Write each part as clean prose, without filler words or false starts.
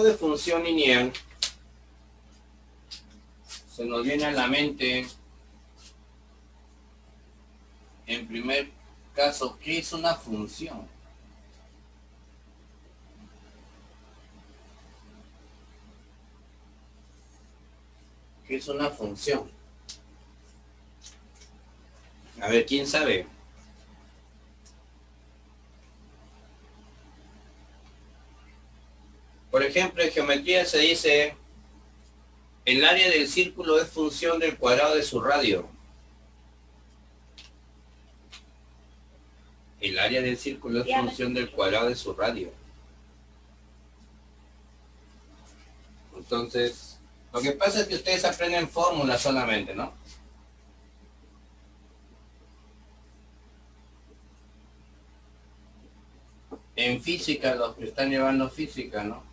de función lineal, se nos viene a la mente, en primer caso, ¿qué es una función? ¿Qué es una función? A ver, ¿quién sabe? Por ejemplo, en geometría se dice, el área del círculo es función del cuadrado de su radio. El área del círculo es función del cuadrado de su radio. Entonces, lo que pasa es que ustedes aprenden fórmulas solamente, ¿no? En física, los que están llevando física, ¿no?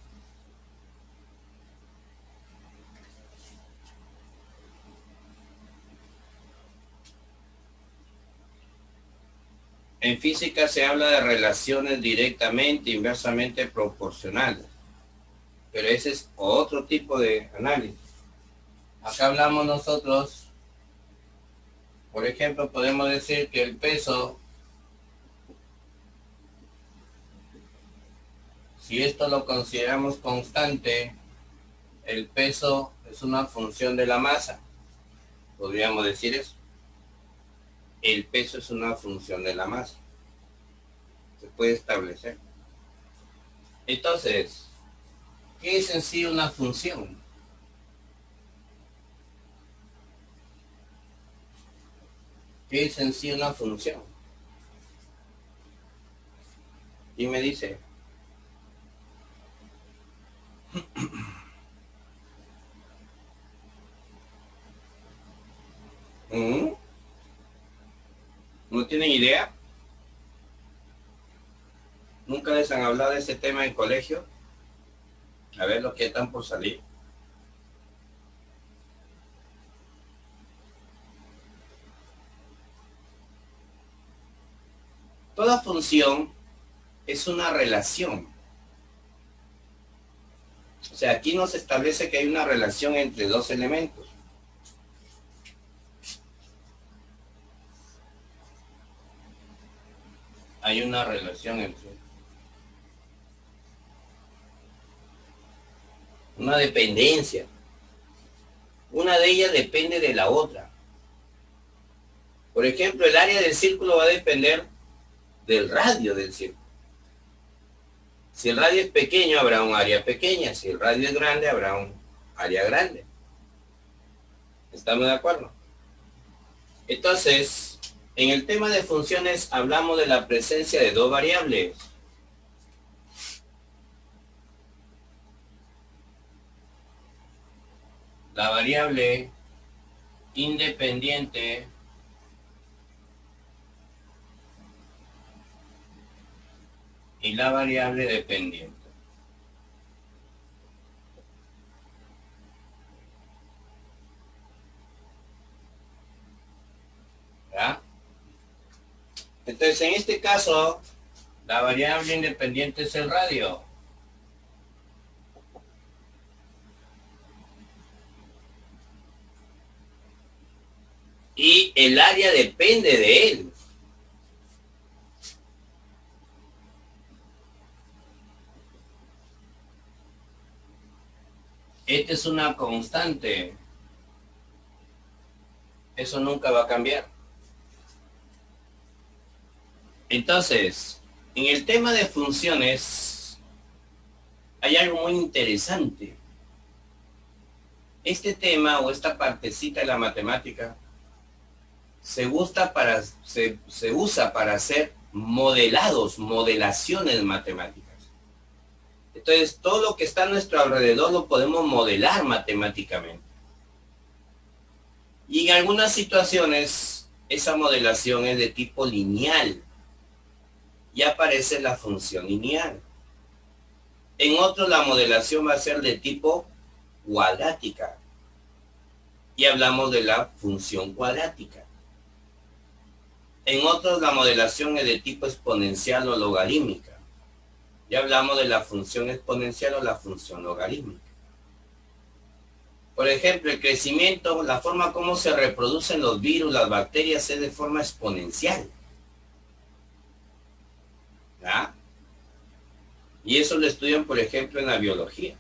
En física se habla de relaciones directamente, inversamente proporcionales. Pero ese es otro tipo de análisis. Acá hablamos nosotros, por ejemplo, podemos decir que el peso, si esto lo consideramos constante, el peso es una función de la masa. Podríamos decir eso. El peso es una función de la masa. Se puede establecer. Entonces, ¿qué es en sí una función? ¿Qué es en sí una función? ¿Quién me dice? ¿No tienen idea? ¿Nunca les han hablado de ese tema en colegio? A ver, los que están por salir. Toda función es una relación. O sea, aquí nos establece que hay una relación entre dos elementos. Hay una relación entre... Una dependencia. Una de ellas depende de la otra. Por ejemplo, el área del círculo va a depender del radio del círculo. Si el radio es pequeño, habrá un área pequeña. Si el radio es grande, habrá un área grande. ¿Estamos de acuerdo? Entonces, en el tema de funciones hablamos de la presencia de dos variables. La variable independiente y la variable dependiente. ¿Ya? Entonces, en este caso, la variable independiente es el radio. Y el área depende de él. Esta es una constante. Eso nunca va a cambiar. Entonces, en el tema de funciones, hay algo muy interesante. Este tema o esta partecita de la matemática se usa para hacer modelados, modelaciones matemáticas. Entonces, todo lo que está a nuestro alrededor lo podemos modelar matemáticamente. Y en algunas situaciones, esa modelación es de tipo lineal. Y aparece la función lineal. En otros, la modelación va a ser de tipo cuadrática. Y hablamos de la función cuadrática. En otros, la modelación es de tipo exponencial o logarítmica. Ya hablamos de la función exponencial o la función logarítmica. Por ejemplo, el crecimiento, la forma como se reproducen los virus, las bacterias, es de forma exponencial. ¿Ah? Y eso lo estudian, por ejemplo, en la biología.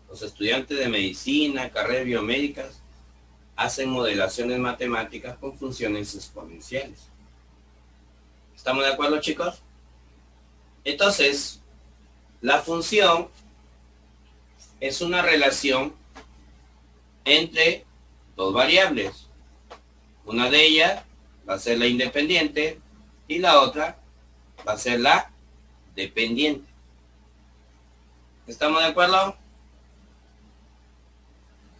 Los estudiantes de medicina, carreras biomédicas, hacen modelaciones matemáticas con funciones exponenciales. ¿Estamos de acuerdo, chicos? Entonces, la función es una relación entre dos variables. Una de ellas va a ser la independiente y la otra va a ser la dependiente. ¿Estamos de acuerdo?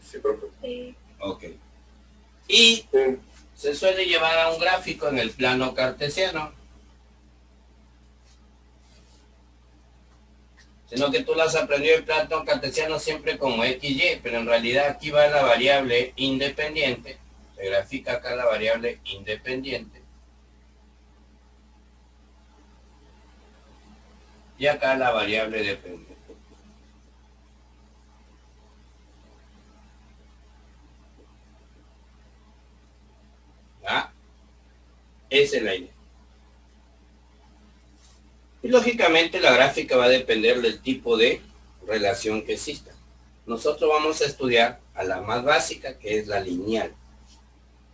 Sí, profe. Sí. Ok. Y se suele llevar a un gráfico en el plano cartesiano. Sino que tú lo has aprendido en plano cartesiano siempre como XY, pero en realidad aquí va la variable independiente. Se grafica acá la variable independiente. Y acá la variable dependiente. ¿Ah? Esa es la idea. Y lógicamente la gráfica va a depender del tipo de relación que exista. Nosotros vamos a estudiar a la más básica, que es la lineal.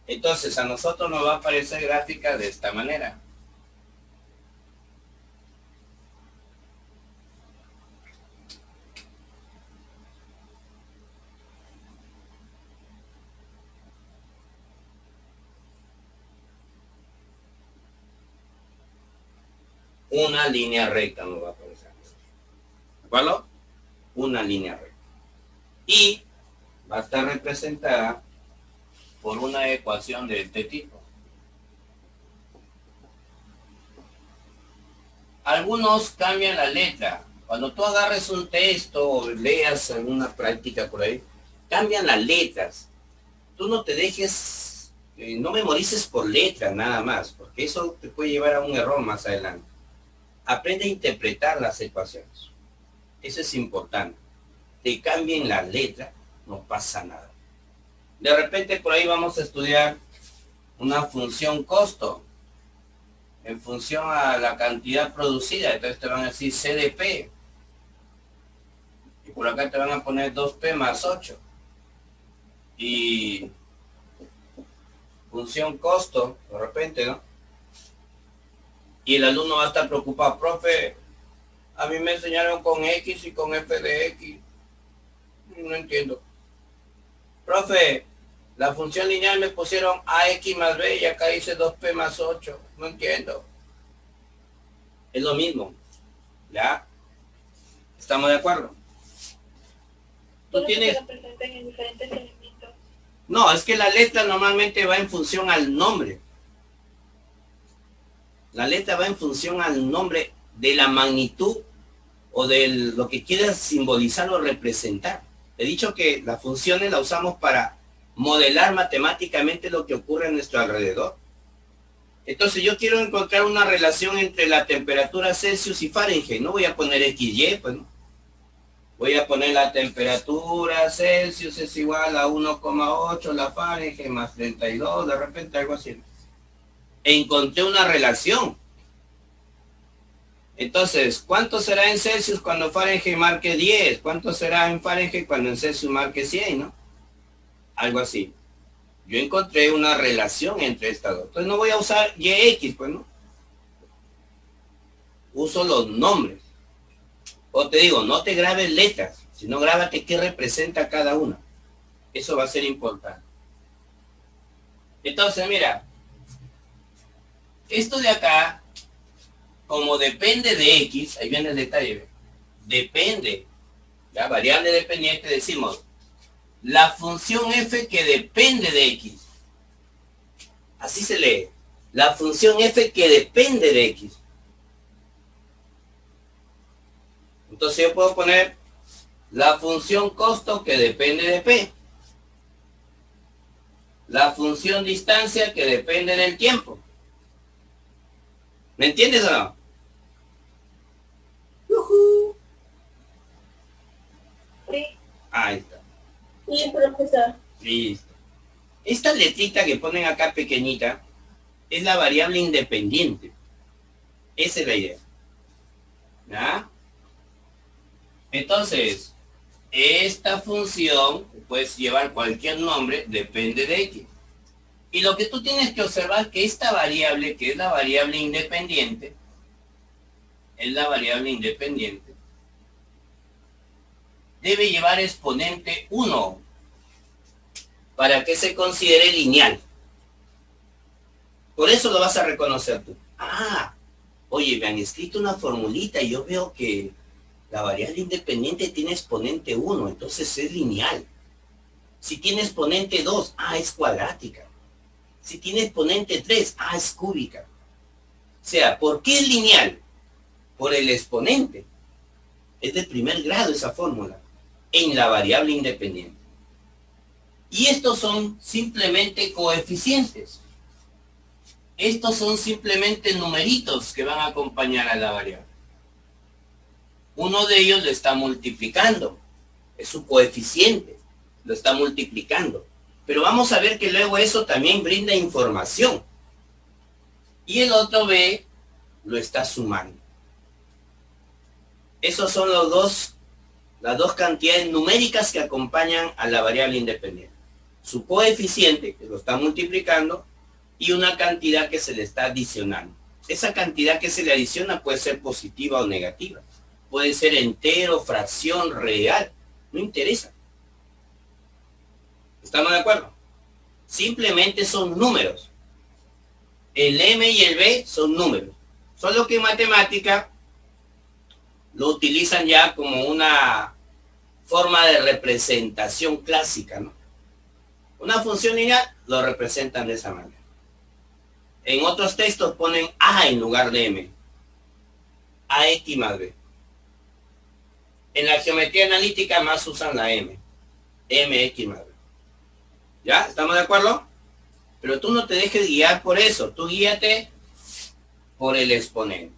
Entonces a nosotros nos va a aparecer gráfica de esta manera. Una línea recta nos va a aparecer. ¿De acuerdo? Una línea recta. Y va a estar representada por una ecuación de este tipo. Algunos cambian la letra. Cuando tú agarres un texto o leas alguna práctica por ahí, cambian las letras. Tú no te dejes, no memorices por letras nada más, porque eso te puede llevar a un error más adelante. Aprende a interpretar las ecuaciones. Eso es importante. Te cambien la letra, no pasa nada. De repente por ahí vamos a estudiar una función costo en función a la cantidad producida. Entonces te van a decir CDP. Y por acá te van a poner 2P más 8. Y función costo, de repente, ¿no? Y el alumno va a estar preocupado. Profe, a mí me enseñaron con X y con F de X. No entiendo. Profe, la función lineal me pusieron AX más B y acá dice 2P más 8. No entiendo. Es lo mismo. ¿Ya? ¿Estamos de acuerdo? Tú tienes... No, es que la letra normalmente va en función al nombre. La letra va en función al nombre de la magnitud o de lo que quieras simbolizar o representar. He dicho que las funciones las usamos para modelar matemáticamente lo que ocurre a nuestro alrededor. Entonces yo quiero encontrar una relación entre la temperatura Celsius y Fahrenheit. No voy a poner XY, pues no. Voy a poner la temperatura Celsius es igual a 1,8 la Fahrenheit más 32, de repente algo así. Encontré una relación. Entonces, ¿cuánto será en Celsius cuando Fahrenheit marque 10? ¿Cuánto será en Fahrenheit cuando en Celsius marque 100, no? Algo así. Yo encontré una relación entre estas dos. Entonces no voy a usar YX, pues, ¿no? Uso los nombres. O te digo, no te grabes letras, sino grábate qué representa cada una. Eso va a ser importante. Entonces, mira, esto de acá, como depende de X, ahí viene el detalle, depende, la variable dependiente, decimos, la función f que depende de X. Así se lee. La función f que depende de X. Entonces yo puedo poner la función costo que depende de P. La función distancia que depende del tiempo. ¿Me entiendes o no? Ahí está. Sí, profesor. Listo. Esta letrita que ponen acá pequeñita es la variable independiente. Esa es la idea. ¿Ya? Entonces, esta función, puedes llevar cualquier nombre, depende de X. Y lo que tú tienes que observar es que esta variable, que es la variable independiente, debe llevar exponente 1 para que se considere lineal. Por eso lo vas a reconocer tú. Ah, oye, me han escrito una formulita y yo veo que la variable independiente tiene exponente 1, entonces es lineal. Si tiene exponente 2, es cuadrática. Si tiene exponente 3, es cúbica. O sea, ¿por qué es lineal? Por el exponente. Es de primer grado esa fórmula en la variable independiente. Y estos son simplemente coeficientes. Estos son simplemente numeritos que van a acompañar a la variable. Uno de ellos lo está multiplicando. Es su coeficiente. Lo está multiplicando. Pero vamos a ver que luego eso también brinda información. Y el otro B lo está sumando. Esos son las dos cantidades numéricas que acompañan a la variable independiente. Su coeficiente, que lo está multiplicando, y una cantidad que se le está adicionando. Esa cantidad que se le adiciona puede ser positiva o negativa. Puede ser entero, fracción, real. No interesa. ¿Estamos de acuerdo? Simplemente son números. El M y el B son números. Solo que en matemática lo utilizan ya como una forma de representación clásica, ¿no? Una función lineal lo representan de esa manera. En otros textos ponen A en lugar de M. AX más B. En la geometría analítica más usan la M. MX más B. ¿Ya? ¿Estamos de acuerdo? Pero tú no te dejes guiar por eso. Tú guíate por el exponente.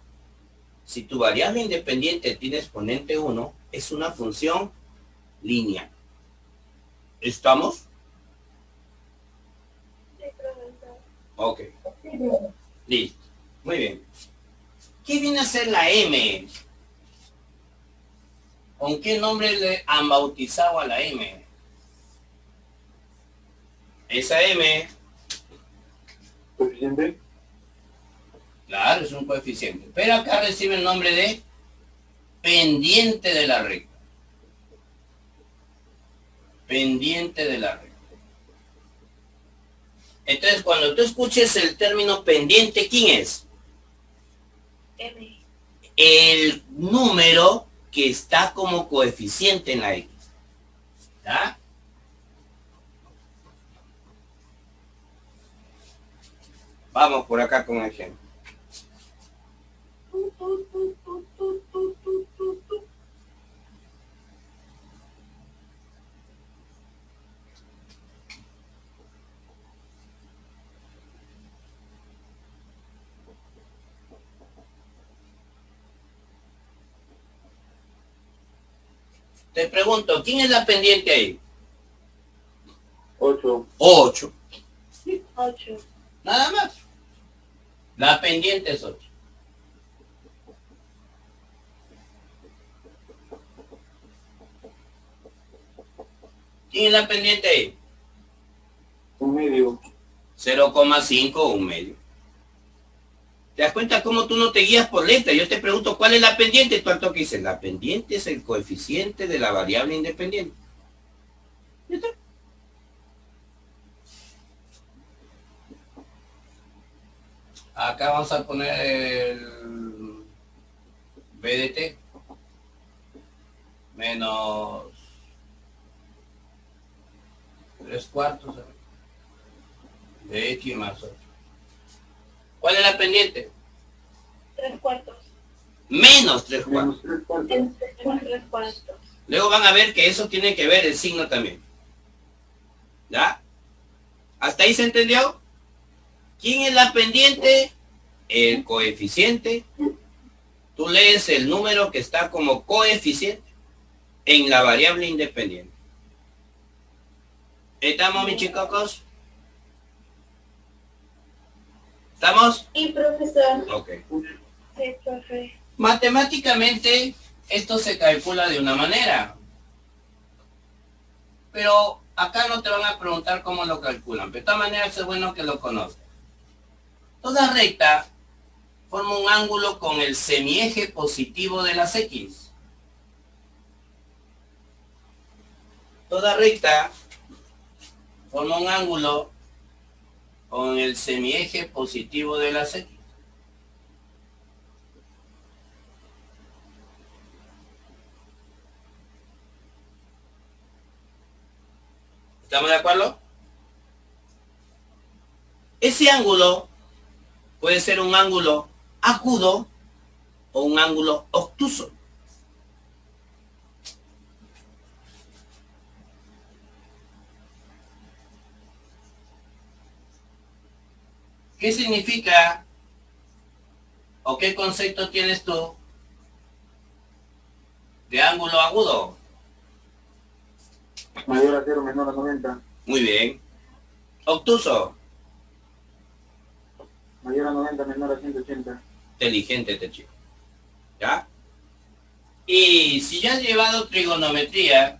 Si tu variable independiente tiene exponente 1, es una función lineal. ¿Estamos? Sí, profesor. Ok. Listo. Muy bien. ¿Qué viene a ser la M? ¿Con qué nombre le han bautizado a la M? Esa M... ¿Coeficiente? Claro, es un coeficiente. Pero acá recibe el nombre de pendiente de la recta. Pendiente de la recta. Entonces, cuando tú escuches el término pendiente, ¿quién es? M. El número que está como coeficiente en la X. ¿Ya? Vamos por acá con un ejemplo. Te pregunto, ¿quién es la pendiente ahí? 8. 8. 8. Nada más. La pendiente es 8. ¿Quién es la pendiente ahí? 1/2. 0,5 o 1/2. ¿Te das cuenta cómo tú no te guías por letra? Yo te pregunto, ¿cuál es la pendiente? Tú al toque dices, la pendiente es el coeficiente de la variable independiente. ¿Ya está? Acá vamos a poner el BDT menos 3/4 de X más 8. ¿Cuál es la pendiente? 3/4. Menos 3/4. Menos 3/4. En 3/4. Luego van a ver que eso tiene que ver el signo también. ¿Ya? ¿Hasta ahí se entendió? ¿Quién es la pendiente? El coeficiente. Tú lees el número que está como coeficiente en la variable independiente. ¿Estamos, mis chicocos? ¿Estamos? Y profesor. Ok. Sí, profe. Matemáticamente, esto se calcula de una manera. Pero acá no te van a preguntar cómo lo calculan. Pero de todas maneras es bueno que lo conozcas. Toda recta forma un ángulo con el semieje positivo de las X. Toda recta forma un ángulo con el semieje positivo de las X. ¿Estamos de acuerdo? Ese ángulo puede ser un ángulo agudo o un ángulo obtuso. ¿Qué significa o qué concepto tienes tú de ángulo agudo? Mayor a 0, menor a 90. Muy bien. Obtuso. Mayor a 90, menor a 180. Inteligente este chico. ¿Ya? Y si ya has llevado trigonometría,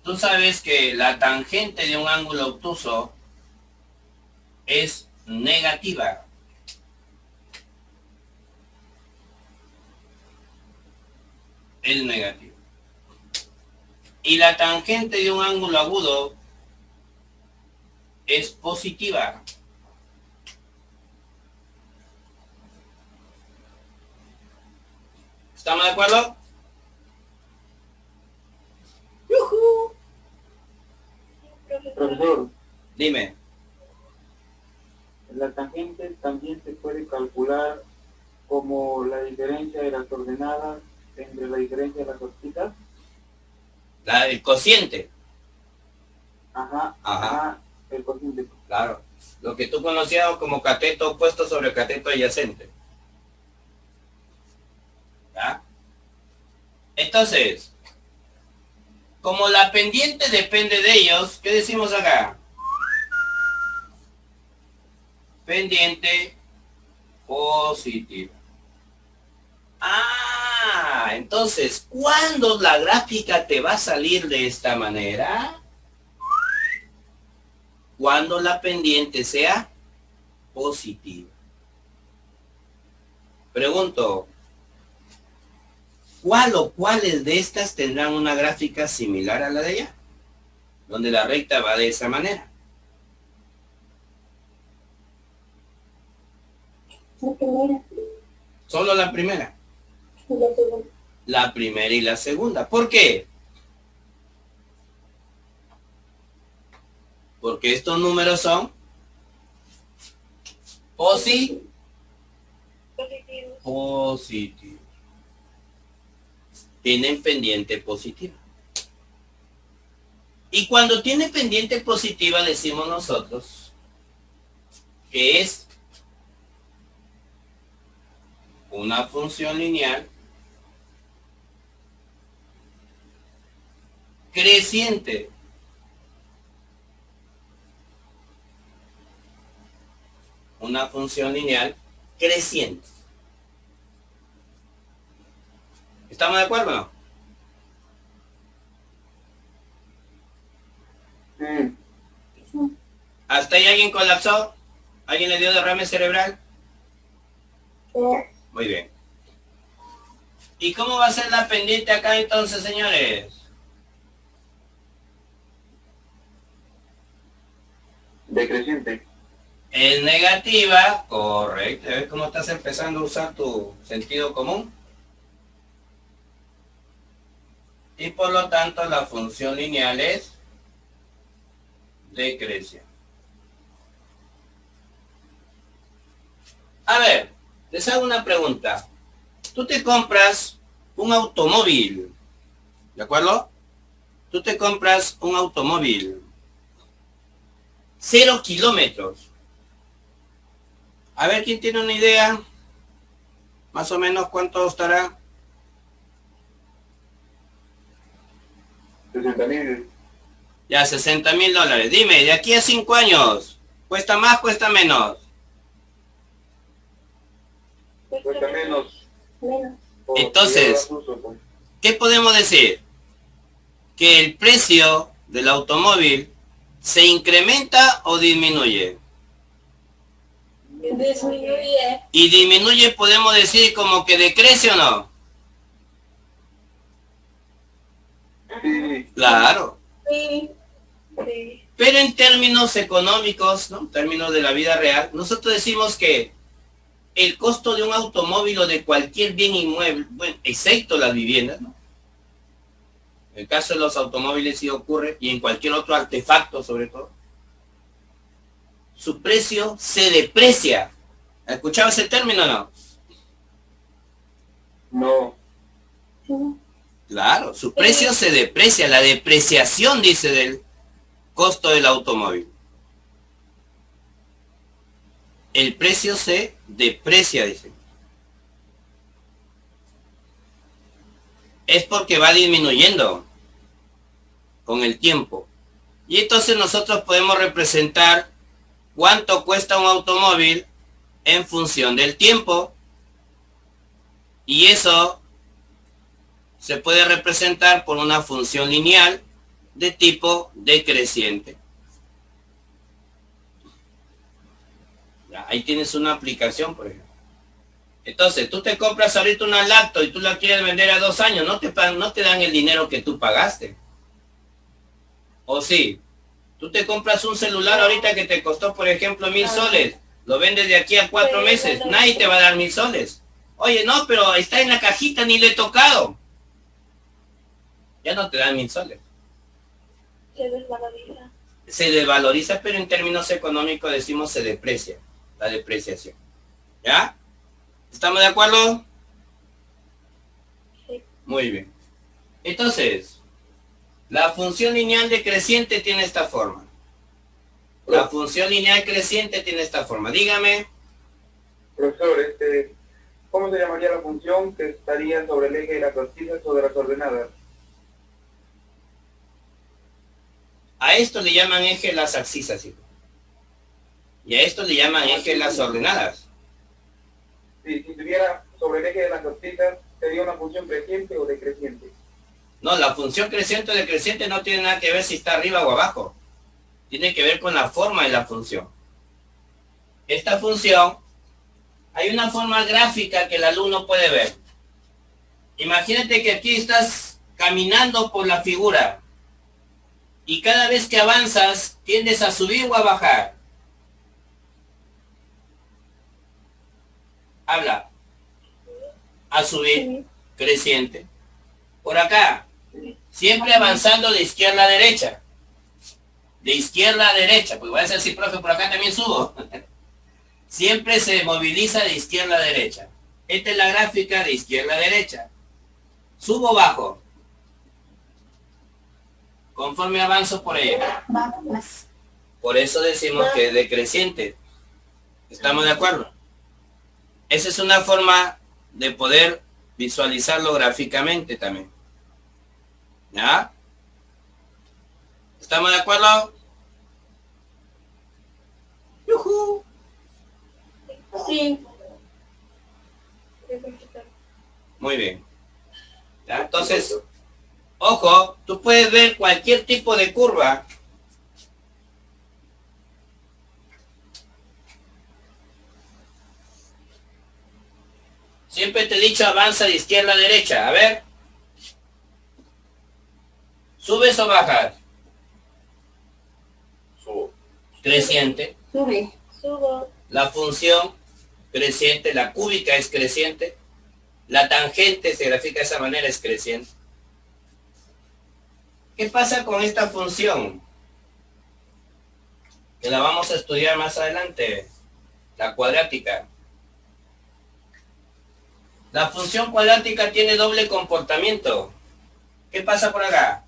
tú sabes que la tangente de un ángulo obtuso es negativa. Es negativa. Y la tangente de un ángulo agudo es positiva. ¿Estamos de acuerdo? ¡Yujú! Profesor. Profesor, Dime. la tangente también se puede calcular como la diferencia de las coordenadas entre la diferencia de las orbitas. El cociente. Ajá, Ajá. ajá, el cociente. Claro. Lo que tú conocías como cateto opuesto sobre cateto adyacente. ¿Ya? Entonces, como la pendiente depende de ellos, ¿qué decimos acá? Pendiente positiva. Ah, entonces, ¿cuándo la gráfica te va a salir de esta manera? Cuando la pendiente sea positiva. Pregunto, ¿cuál o cuáles de estas tendrán una gráfica similar a la de ella? Donde la recta va de esa manera. La primera. Solo la primera. Y la segunda. La primera y la segunda. ¿Por qué? Porque estos números son positivos. Positivo. Tienen pendiente positiva. Y cuando tiene pendiente positiva decimos nosotros que es una función lineal creciente. Una función lineal creciente. ¿Estamos de acuerdo o no? Sí. ¿Hasta ahí alguien colapsó? ¿Alguien le dio derrame cerebral? Muy bien. ¿Y cómo va a ser la pendiente acá entonces, señores? Decreciente. Es negativa, correcto. ¿Ves cómo estás empezando a usar tu sentido común? Y por lo tanto la función lineal es decreciente. A ver, les hago una pregunta. Tú te compras un automóvil, ¿de acuerdo? Tú te compras un automóvil. 0 kilómetros. A ver, ¿quién tiene una idea? Más o menos cuánto estará. 60.000. Ya, $60.000. Dime, de aquí a 5 años, ¿cuesta más, cuesta menos? Cuesta menos. Menos. Porque Entonces, lleva uso, pues. ¿qué podemos decir? Que el precio del automóvil se incrementa o disminuye. Disminuye. Y disminuye, podemos decir como que decrece o no. Sí, Claro. Sí. Sí. Pero en términos económicos, ¿no? En términos de la vida real, nosotros decimos que el costo de un automóvil o de cualquier bien inmueble, bueno, excepto las viviendas, ¿no? En el caso de los automóviles sí ocurre, y en cualquier otro artefacto sobre todo, su precio se deprecia. ¿Escuchabas el término o no? no. Sí. Claro, su precio se deprecia, la depreciación, dice, del costo del automóvil. El precio se deprecia, dice. Es porque va disminuyendo con el tiempo. Y entonces nosotros podemos representar cuánto cuesta un automóvil en función del tiempo. Y eso se puede representar por una función lineal de tipo decreciente. Ya, ahí tienes una aplicación, por ejemplo. Entonces, tú te compras ahorita una laptop y tú la quieres vender a 2 años, no te dan el dinero que tú pagaste. ¿O sí? Tú te compras un celular ahorita que te costó, por ejemplo, 1.000 soles. Lo vendes de aquí a 4 meses. Nadie te va a dar 1.000 soles. Oye, no, pero está en la cajita, ni lo he tocado. Ya no te dan 1.000 soles. Se desvaloriza. Se desvaloriza, pero en términos económicos decimos se deprecia. La depreciación. ¿Ya? ¿Estamos de acuerdo? Sí. Muy bien. Entonces, la función lineal decreciente tiene esta forma. La función lineal creciente tiene esta forma. Dígame. Profesor, ¿cómo se llamaría la función que estaría sobre el eje de las abscisas o de las ordenadas? A esto le llaman eje las abscisas, hijo. Y a esto le llaman eje las ordenadas. Sí, si estuviera sobre el eje de las abscisas, ¿sería una función creciente o decreciente? No, la función creciente o decreciente no tiene nada que ver si está arriba o abajo. Tiene que ver con la forma de la función. Esta función, hay una forma gráfica que el alumno puede ver. Imagínate que aquí estás caminando por la figura y cada vez que avanzas tiendes a subir o a bajar. Habla. A subir, creciente. Por acá, siempre avanzando de izquierda a derecha. De izquierda a derecha, pues voy a decir, sí, profe, por acá también subo. Siempre se moviliza de izquierda a derecha. Esta es la gráfica de izquierda a derecha. Subo o bajo. Conforme avanzo por ella. Por eso decimos que es decreciente. ¿Estamos de acuerdo? Esa es una forma de poder visualizarlo gráficamente también. ¿Ya? ¿Estamos de acuerdo? ¡Yujú! Sí. Muy bien. ¿Ya? Entonces, ojo, tú puedes ver cualquier tipo de curva. Siempre te he dicho avanza de izquierda a derecha. A ver. ¿Subes o bajas? Subo. Creciente. Sube. Subo. La función creciente, la cúbica es creciente. La tangente se grafica de esa manera, es creciente. ¿Qué pasa con esta función? Que la vamos a estudiar más adelante. La cuadrática. La función cuadrática tiene doble comportamiento. ¿Qué pasa por acá?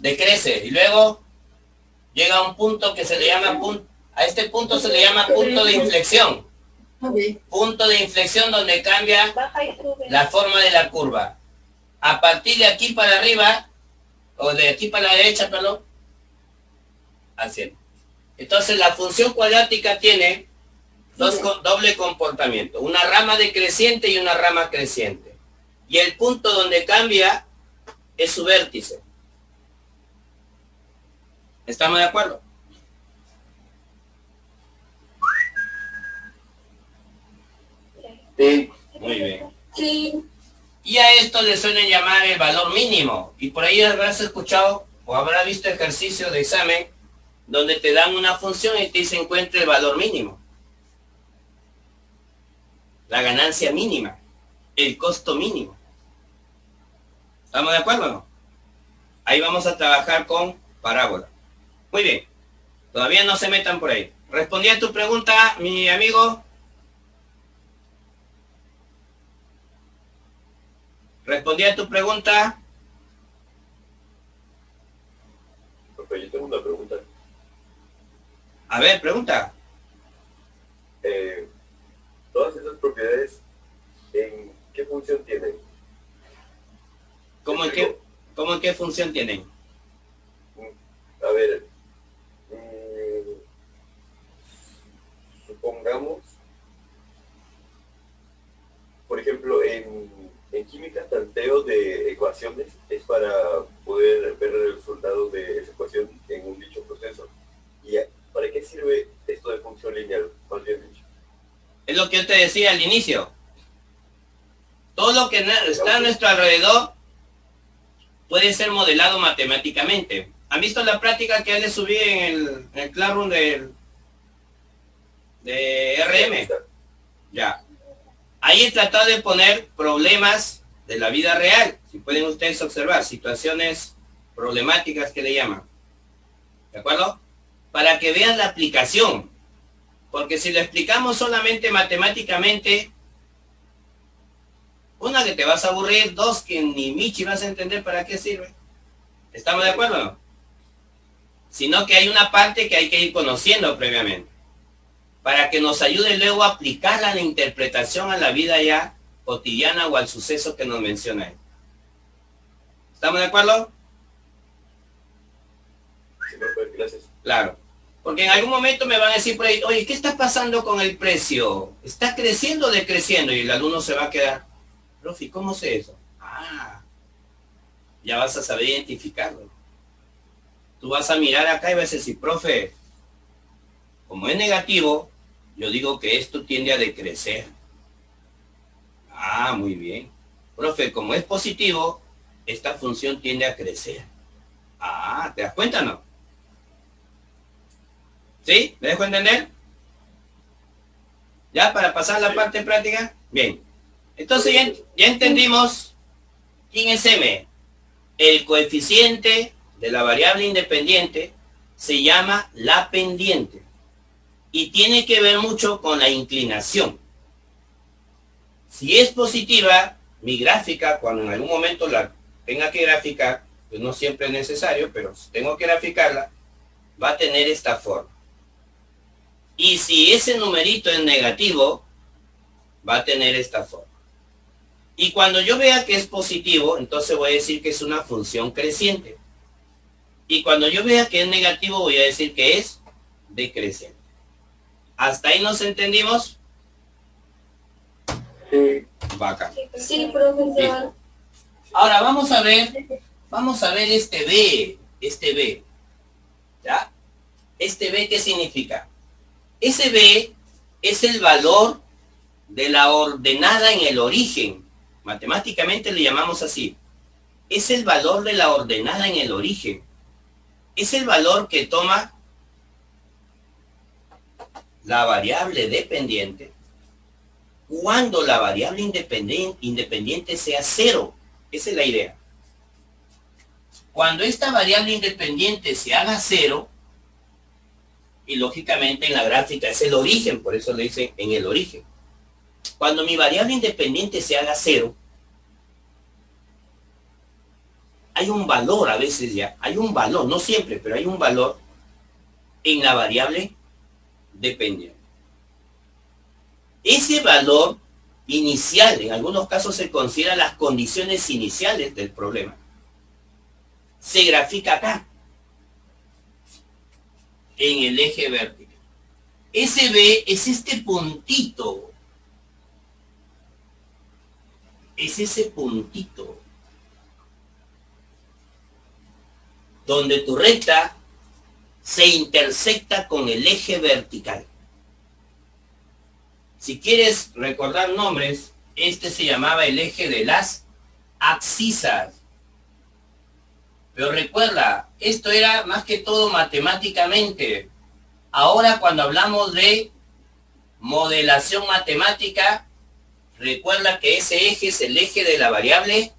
Decrece y luego llega a un punto que se le llama a este punto se le llama punto de inflexión. Punto de inflexión donde cambia Baja y sube. la forma de la curva. A partir de aquí para arriba o de aquí para la derecha, perdón, al centro. Entonces la función cuadrática tiene doble comportamiento, una rama decreciente y una rama creciente. Y el punto donde cambia es su vértice. ¿Estamos de acuerdo? Sí. Muy bien. Sí. Y a esto le suelen llamar el valor mínimo. Y por ahí habrás escuchado o habrás visto ejercicio de examen donde te dan una función y te dice encuentre el valor mínimo. La ganancia mínima. El costo mínimo. ¿Estamos de acuerdo o no? Ahí vamos a trabajar con parábola. Muy bien. Todavía no se metan por ahí. Respondí a tu pregunta, mi amigo. Respondí a tu pregunta. Profe, yo tengo una pregunta. A ver, pregunta. Todas esas propiedades, ¿en qué función tienen? ¿Cómo en qué función tienen? A ver, supongamos, por ejemplo, en química, tanteo de ecuaciones es para poder ver el resultado de esa ecuación en un dicho proceso. ¿Y para qué sirve esto de función lineal, más bien dicho? Es lo que yo te decía al inicio. Todo lo que está a nuestro alrededor puede ser modelado matemáticamente. ¿Han visto la práctica que les subí en el Classroom de RM? Ya. Ahí he tratado de poner problemas de la vida real. Si pueden ustedes observar, situaciones problemáticas que le llaman. ¿De acuerdo? Para que vean la aplicación. Porque si lo explicamos solamente matemáticamente, una, que te vas a aburrir, dos, que ni Michi vas a entender para qué sirve. ¿Estamos de acuerdo o no? Sino que hay una parte que hay que ir conociendo previamente, para que nos ayude luego a aplicarla a la interpretación a la vida ya cotidiana o al suceso que nos menciona él. ¿Estamos de acuerdo? Sí, profe, gracias. Claro. Porque en algún momento me van a decir por ahí, oye, ¿qué está pasando con el precio? ¿Está creciendo o decreciendo? Y el alumno se va a quedar, profe, ¿cómo sé eso? Ah, ya vas a saber identificarlo. Tú vas a mirar acá y vas a decir, profe, como es negativo, yo digo que esto tiende a decrecer. Ah, muy bien. Profe, como es positivo, esta función tiende a crecer. Ah, ¿te das cuenta o no? ¿Sí? ¿Me dejo entender? ¿Ya? Para pasar a la parte práctica. Bien. Entonces ya entendimos quién es M. El coeficiente de la variable independiente se llama la pendiente. Y tiene que ver mucho con la inclinación. Si es positiva, mi gráfica, cuando en algún momento la tenga que graficar, pues no siempre es necesario, pero si tengo que graficarla, va a tener esta forma. Y si ese numerito es negativo, va a tener esta forma. Y cuando yo vea que es positivo, entonces voy a decir que es una función creciente. Y cuando yo vea que es negativo, voy a decir que es decreciente. ¿Hasta ahí nos entendimos? Sí. Bacán. Sí, profesor. Ahora vamos a ver este B. ¿Ya? Este B, ¿qué significa? Ese B es el valor de la ordenada en el origen. Matemáticamente le llamamos así. Es el valor de la ordenada en el origen. Es el valor que toma la variable dependiente cuando la variable independiente sea cero. Esa es la idea. Cuando esta variable independiente se haga cero, y lógicamente en la gráfica es el origen, por eso le dicen en el origen. Cuando mi variable independiente se haga cero, hay un valor a veces ya, hay un valor, no siempre, pero hay un valor en la variable dependiente. Ese valor inicial, en algunos casos se considera las condiciones iniciales del problema. se grafica acá, en el eje vertical. Ese B es este puntito. Es ese puntito donde tu recta se intersecta con el eje vertical. Si quieres recordar nombres, este se llamaba el eje de las abscisas. Pero recuerda, esto era más que todo matemáticamente. Ahora cuando hablamos de modelación matemática, recuerda que ese eje es el eje de la variable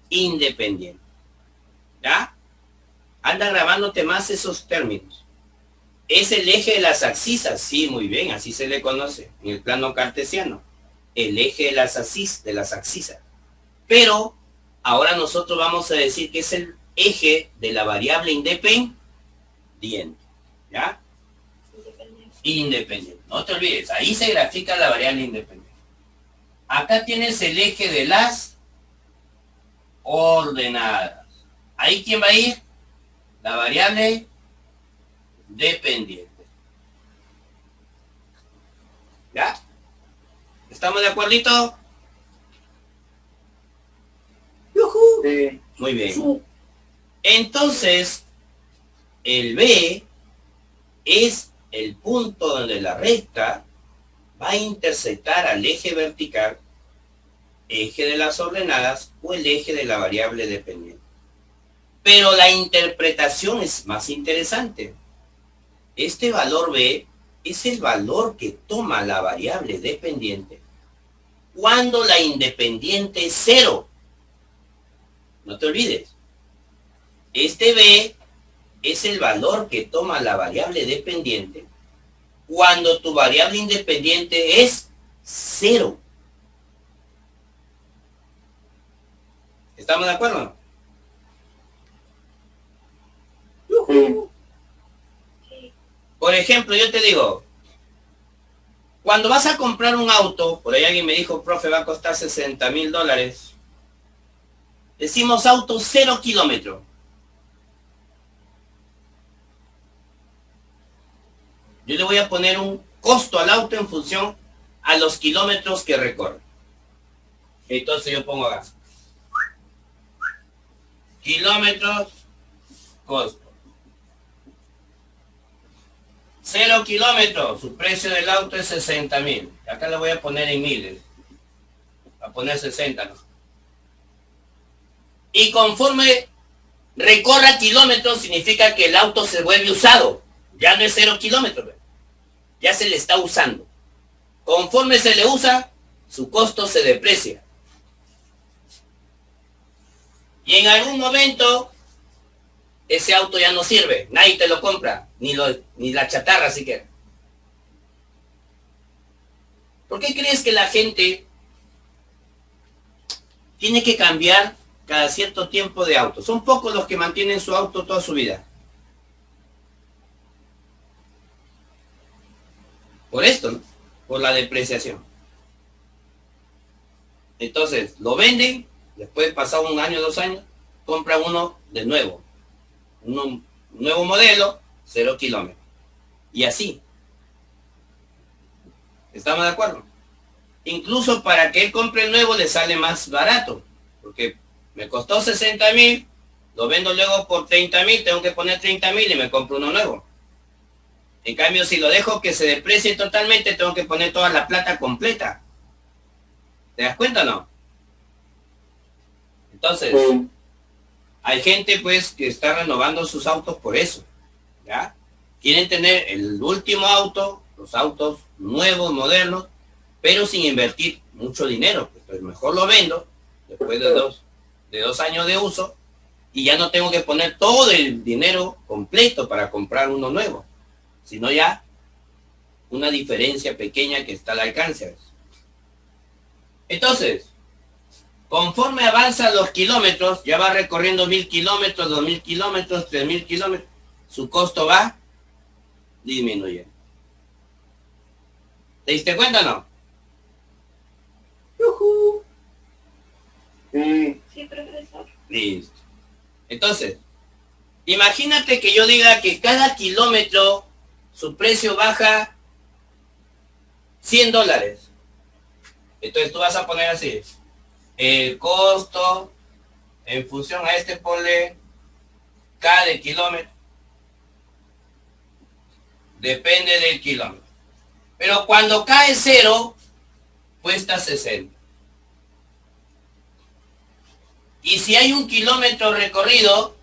independiente. ¿Ya? Anda grabándote más esos términos. Es el eje de las abscisas, sí, muy bien, así se le conoce en el plano cartesiano. El eje de las abscisas. Pero ahora nosotros vamos a decir que es el eje de la variable independiente. ¿Ya? Independiente. No te olvides, ahí se grafica la variable independiente. Acá tienes el eje de las ordenadas. ¿Ahí quién va a ir? La variable dependiente. ¿Ya? ¿Estamos de acuerdito? ¡Yujú! Sí. Muy bien. Sí. Entonces, el B es el punto donde la recta va a intersectar al eje vertical, eje de las ordenadas o el eje de la variable dependiente. Pero la interpretación es más interesante. Este valor B es el valor que toma la variable dependiente cuando la independiente es 0. No te olvides. Este B es el valor que toma la variable dependiente cuando tu variable independiente es 0. ¿Estamos de acuerdo? Sí. Sí. Por ejemplo, yo te digo, cuando vas a comprar un auto, por ahí alguien me dijo, profe, va a costar $60,000. Decimos auto 0 kilómetros. Yo le voy a poner un costo al auto en función a los kilómetros que recorre. Entonces yo pongo acá. Kilómetros, costo. 0 kilómetros, su precio del auto es 60,000. Acá le voy a poner en miles. Voy a poner 60, ¿no? Y conforme recorra kilómetros, significa que el auto se vuelve usado. Ya no es 0 kilómetros. Ya se le está usando. Conforme se le usa, su costo se deprecia. Y en algún momento, ese auto ya no sirve. Nadie te lo compra. Ni la chatarra siquiera. ¿Por qué crees que la gente tiene que cambiar cada cierto tiempo de auto? Son pocos los que mantienen su auto toda su vida. Por esto, ¿no? Por la depreciación. Entonces, lo venden, después pasado 1 año, 2 años, compran uno de nuevo. Un nuevo modelo, 0 kilómetros. Y así. ¿Estamos de acuerdo? Incluso para que él compre el nuevo le sale más barato. Porque me costó 60,000, lo vendo luego por 30,000, tengo que poner 30,000 y me compro uno nuevo. En cambio, si lo dejo que se deprecie totalmente, tengo que poner toda la plata completa. ¿Te das cuenta o no? Entonces, hay gente pues que está renovando sus autos por eso. ¿Ya? Quieren tener el último auto, los autos nuevos, modernos, pero sin invertir mucho dinero. Pues mejor lo vendo después de dos años de uso y ya no tengo que poner todo el dinero completo para comprar uno nuevo, sino ya una diferencia pequeña que está al alcance. Entonces, conforme avanzan los kilómetros, ya va recorriendo 1,000 kilómetros, 2,000 kilómetros, 3,000 kilómetros, su costo va disminuyendo. ¿Te diste cuenta o no? ¡Yujú! Sí. Sí, profesor. Listo. Entonces, imagínate que yo diga que cada kilómetro su precio baja $100. Entonces tú vas a poner así, el costo en función a este, ponle cada kilómetro. Depende del kilómetro. Pero cuando cae 0, cuesta 60. Y si hay un kilómetro recorrido,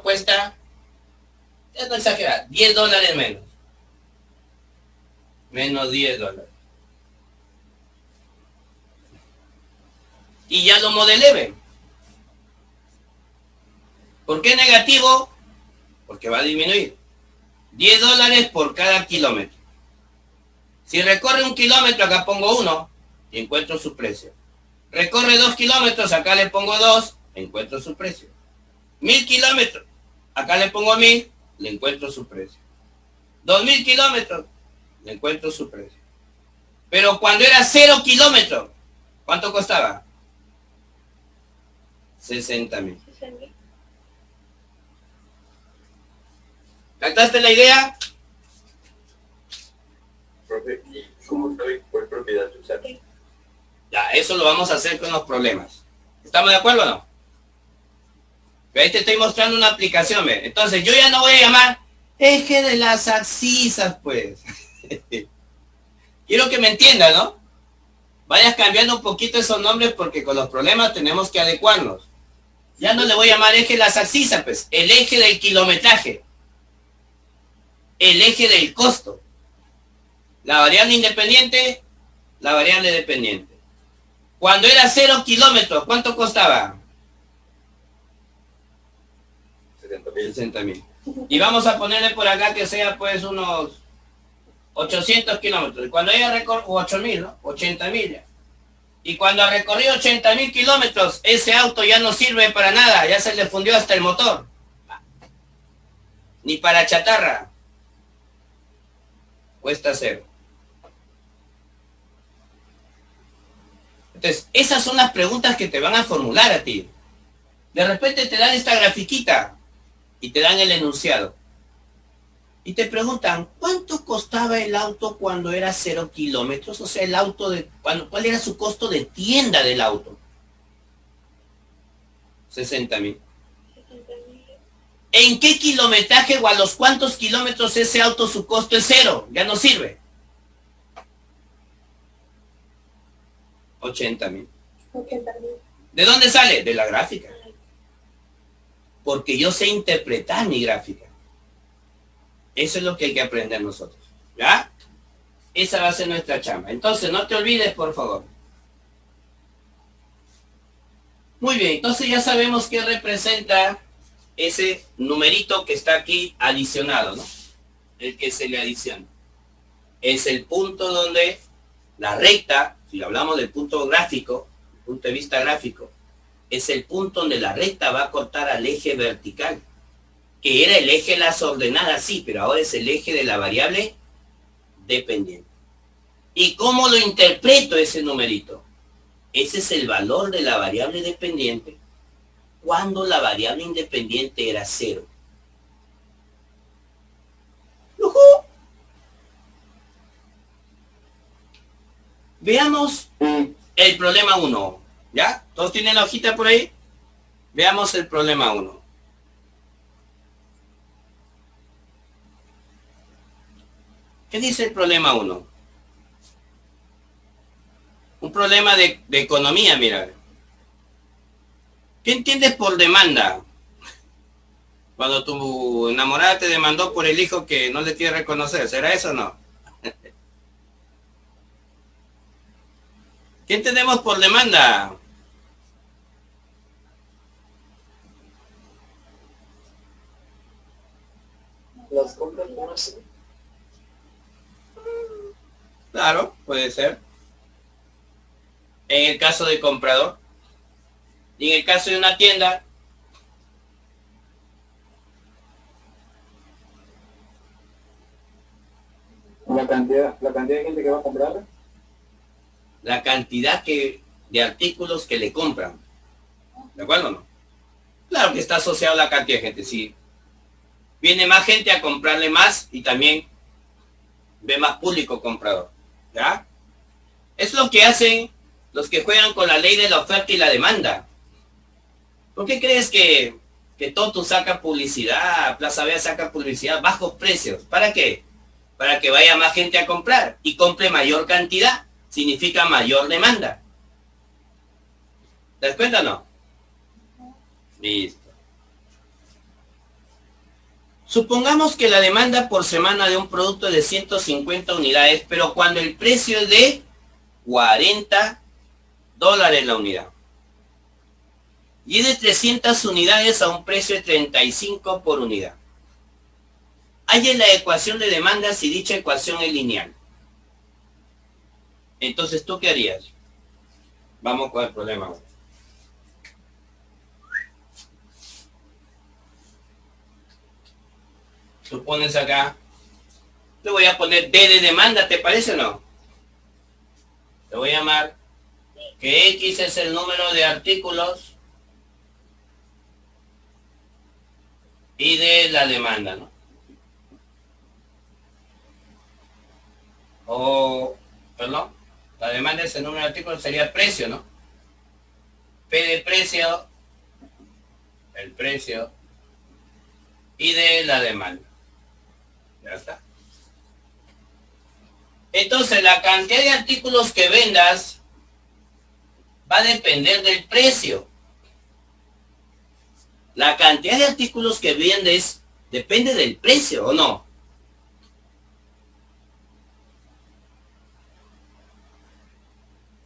cuesta, ya no exagerar, $10 menos. Menos $10. Y ya lo modelé, ¿ven? ¿Por qué negativo? Porque va a disminuir. $10 por cada kilómetro. Si recorre 1 kilómetro, acá pongo 1 y encuentro su precio. Recorre 2 kilómetros, acá le pongo 2, encuentro su precio. 1000 kilómetros, acá le pongo 1000, le encuentro su precio. 2000 kilómetros, le encuentro su precio. Pero cuando era 0 kilómetros, ¿cuánto costaba? 60.000. ¿Captaste la idea? Profe, ¿y cómo sabe cuál propiedad usar? Ya, eso lo vamos a hacer con los problemas. ¿Estamos de acuerdo o no? Ahí te estoy mostrando una aplicación, ¿ve? Entonces, yo ya no voy a llamar eje de las abscisas, pues. Quiero que me entiendan, ¿no? Vayas cambiando un poquito esos nombres porque con los problemas tenemos que adecuarnos. Ya no le voy a llamar eje de las abscisas, pues. El eje del kilometraje. El eje del costo. La variable independiente, la variable dependiente. Cuando era 0 kilómetros, ¿cuánto costaba? 60.000. Y vamos a ponerle por acá que sea pues unos 800 kilómetros. Y cuando haya recorrido, 8.000, ¿no? 80.000 ya. Y cuando ha recorrido 80.000 kilómetros, ese auto ya no sirve para nada, ya se le fundió hasta el motor. Ni para chatarra. Cuesta 0. Entonces, esas son las preguntas que te van a formular a ti. De repente te dan esta grafiquita y te dan el enunciado. Y te preguntan, ¿cuánto costaba el auto cuando era 0 kilómetros? O sea, el auto de... ¿cuál era su costo de tienda del auto? 60.000. ¿En qué kilometraje o a los cuántos kilómetros ese auto su costo es 0? Ya no sirve. 80.000. ¿De dónde sale? De la gráfica. Porque yo sé interpretar mi gráfica. Eso es lo que hay que aprender nosotros. ¿Ya? Esa va a ser nuestra chamba. Entonces, no te olvides, por favor. Muy bien, entonces ya sabemos qué representa ese numerito que está aquí adicionado, ¿no? El que se le adiciona. Es el punto donde la recta, si hablamos del punto gráfico, punto de vista gráfico, es el punto donde la recta va a cortar al eje vertical, que era el eje de las ordenadas, sí, pero ahora es el eje de la variable dependiente. ¿Y cómo lo interpreto ese numerito? Ese es el valor de la variable dependiente cuando la variable independiente era 0. ¡Yujú! Veamos el problema 1. ¿Ya? ¿Todos tienen la hojita por ahí? Veamos el problema 1. ¿Qué dice el problema 1? Un problema de economía, mira. ¿Qué entiendes por demanda? Cuando tu enamorada te demandó por el hijo que no le quiere reconocer, ¿será eso o no? ¿Qué entendemos por demanda? Las compras por así. Claro, puede ser. En el caso del comprador. Y en el caso de una tienda. La cantidad de gente que va a comprar. La cantidad de artículos que le compran. ¿De acuerdo o no? Claro que está asociado a la cantidad de gente. Si viene más gente a comprarle más y también ve más público comprador. ¿Ya? Es lo que hacen los que juegan con la ley de la oferta y la demanda. ¿Por qué crees que Totu saca publicidad, Plaza Vea saca publicidad, bajos precios? ¿Para qué? Para que vaya más gente a comprar y compre mayor cantidad. Significa mayor demanda. ¿Te das cuenta o no? Listo. Supongamos que la demanda por semana de un producto es de 150 unidades, pero cuando el precio es de $40 la unidad. Y es de 300 unidades a un precio de 35 por unidad. Hay la ecuación de demanda si dicha ecuación es lineal. Entonces, ¿tú qué harías? Vamos con el problema. Tú pones acá, le voy a poner D de demanda, ¿te parece o no? Te voy a llamar que X es el número de artículos y de la demanda, ¿no? O, perdón, la demanda es el número de artículos, sería el precio, ¿no? P de precio, el precio, y de la demanda. Ya está. Entonces, la cantidad de artículos que vendas va a depender del precio. La cantidad de artículos que vendes depende del precio, ¿o no?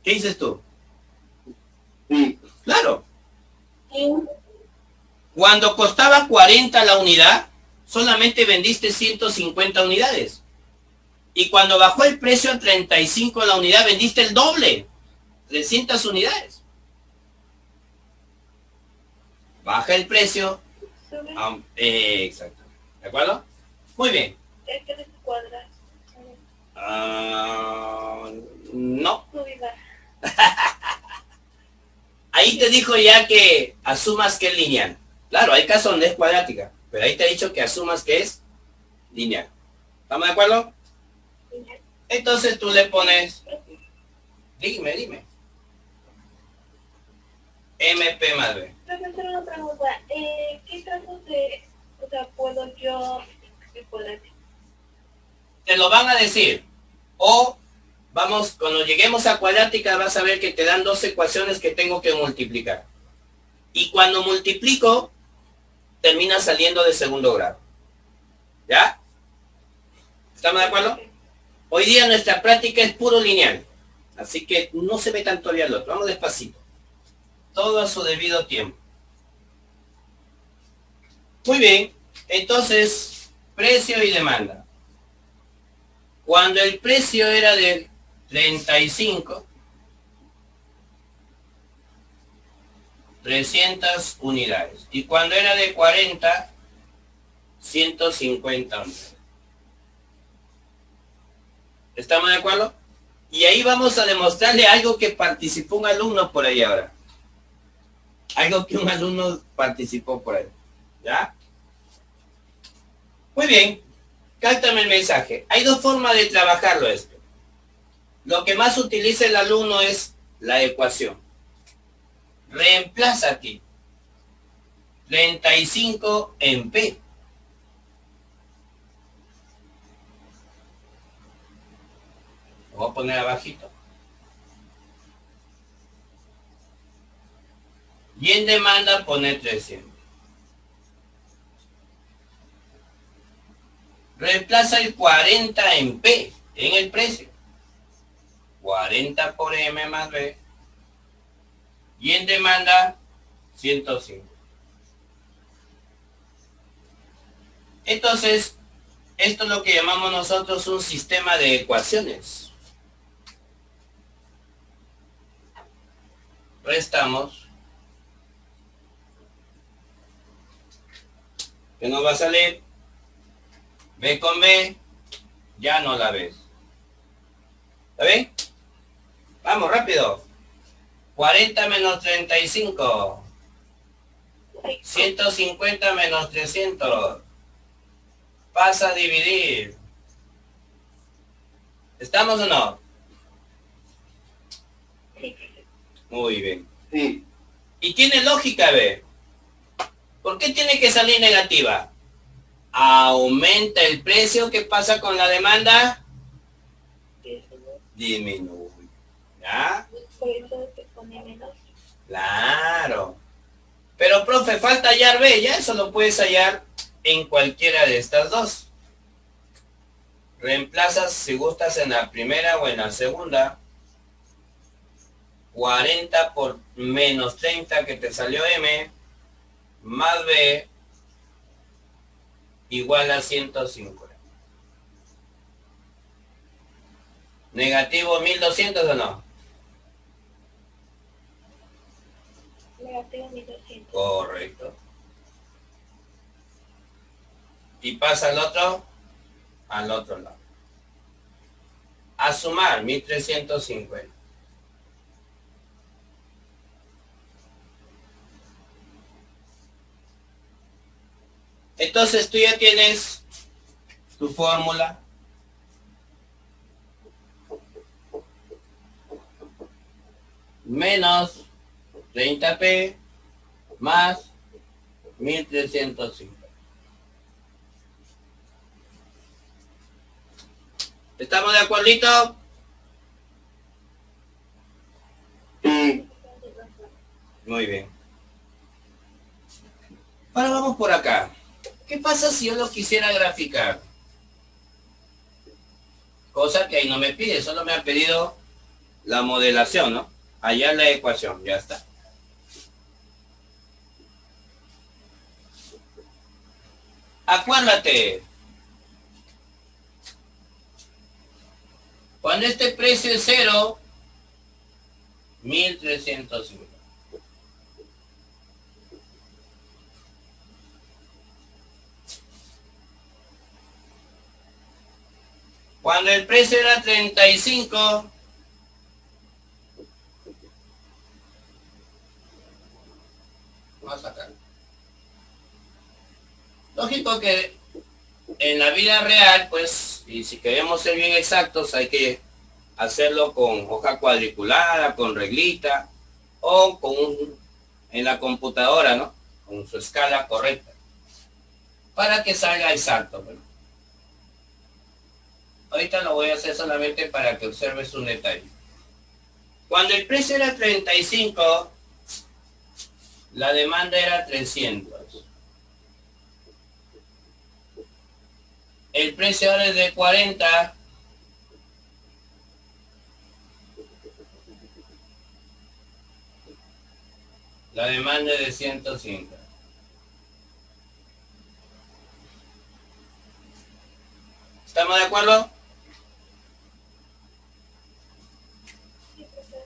¿Qué dices tú? Sí. Claro. Cuando costaba 40 la unidad, solamente vendiste 150 unidades. Y cuando bajó el precio a 35 la unidad, vendiste el doble, 300 unidades. Baja el precio. Exacto. ¿De acuerdo? Muy bien. Es que de cuadras. No. No viva. Ahí te dijo ya que asumas que es lineal. Claro, hay casos donde es cuadrática, pero ahí te ha dicho que asumas que es lineal. ¿Estamos de acuerdo? Entonces tú le pones, dime, MP más B. Profesor, una pregunta. ¿Qué casos de, o sea, puedo yo poner? Te lo van a decir. O, vamos, cuando lleguemos a cuadrática vas a ver que te dan dos ecuaciones que tengo que multiplicar. Y cuando multiplico, termina saliendo de segundo grado. ¿Ya? ¿Estamos de acuerdo? Hoy día nuestra práctica es puro lineal. Así que no se ve tanto al otro. Vamos despacito. Todo a su debido tiempo. Muy bien. Entonces, precio y demanda. Cuando el precio era de 35, 300 unidades. Y cuando era de 40, 150 unidades. ¿Estamos de acuerdo? Y ahí vamos a demostrarle algo que participó un alumno por ahí ahora. Algo que un alumno participó por ahí. ¿Ya? Muy bien. Cáptame el mensaje. Hay dos formas de trabajarlo esto. Lo que más utiliza el alumno es la ecuación. Reemplaza aquí 35 en P. Lo voy a poner abajito. Y en demanda poner 300. Reemplaza el 40 en P, en el precio. 40 por M más B. Y en demanda 105. Entonces, esto es lo que llamamos nosotros un sistema de ecuaciones. Restamos. ¿Qué nos va a salir? B con B, ya no la ves. ¿Está bien? Vamos, rápido. 40 menos 35. Sí. 150 menos 300. Pasa a dividir. ¿Estamos o no? Sí. Muy bien. Sí. Y tiene lógica, ve. ¿Por qué tiene que salir negativa? Aumenta el precio, ¿qué pasa con la demanda? Disminuye. ¿Ya? Por eso se pone menos. Claro. Pero, profe, falta hallar B. Ya eso lo puedes hallar en cualquiera de estas dos. Reemplazas si gustas en la primera o en la segunda. 40 por menos 30 que te salió M, más B, igual a 150. ¿Negativo 1200 o no? Negativo 1200. Correcto. Y pasa al otro lado. A sumar 1350. Entonces tú ya tienes tu fórmula. Menos 30p más 1350. ¿Estamos de acuerdito? Sí. Muy bien. Ahora vamos por acá. ¿Qué pasa si yo lo quisiera graficar? Cosa que ahí no me pide, solo me ha pedido la modelación, ¿no? Allá la ecuación, ya está. Acuérdate, cuando este precio es 0, 1350. Cuando el precio era 35, vamos a sacar. Lógico que en la vida real, pues, y si queremos ser bien exactos, hay que hacerlo con hoja cuadriculada, con reglita, o en la computadora, ¿no? Con su escala correcta, para que salga exacto, ¿no? Ahorita lo voy a hacer solamente para que observes un detalle. Cuando el precio era 35, la demanda era 300. El precio ahora es de 40. La demanda es de 105. ¿Estamos de acuerdo?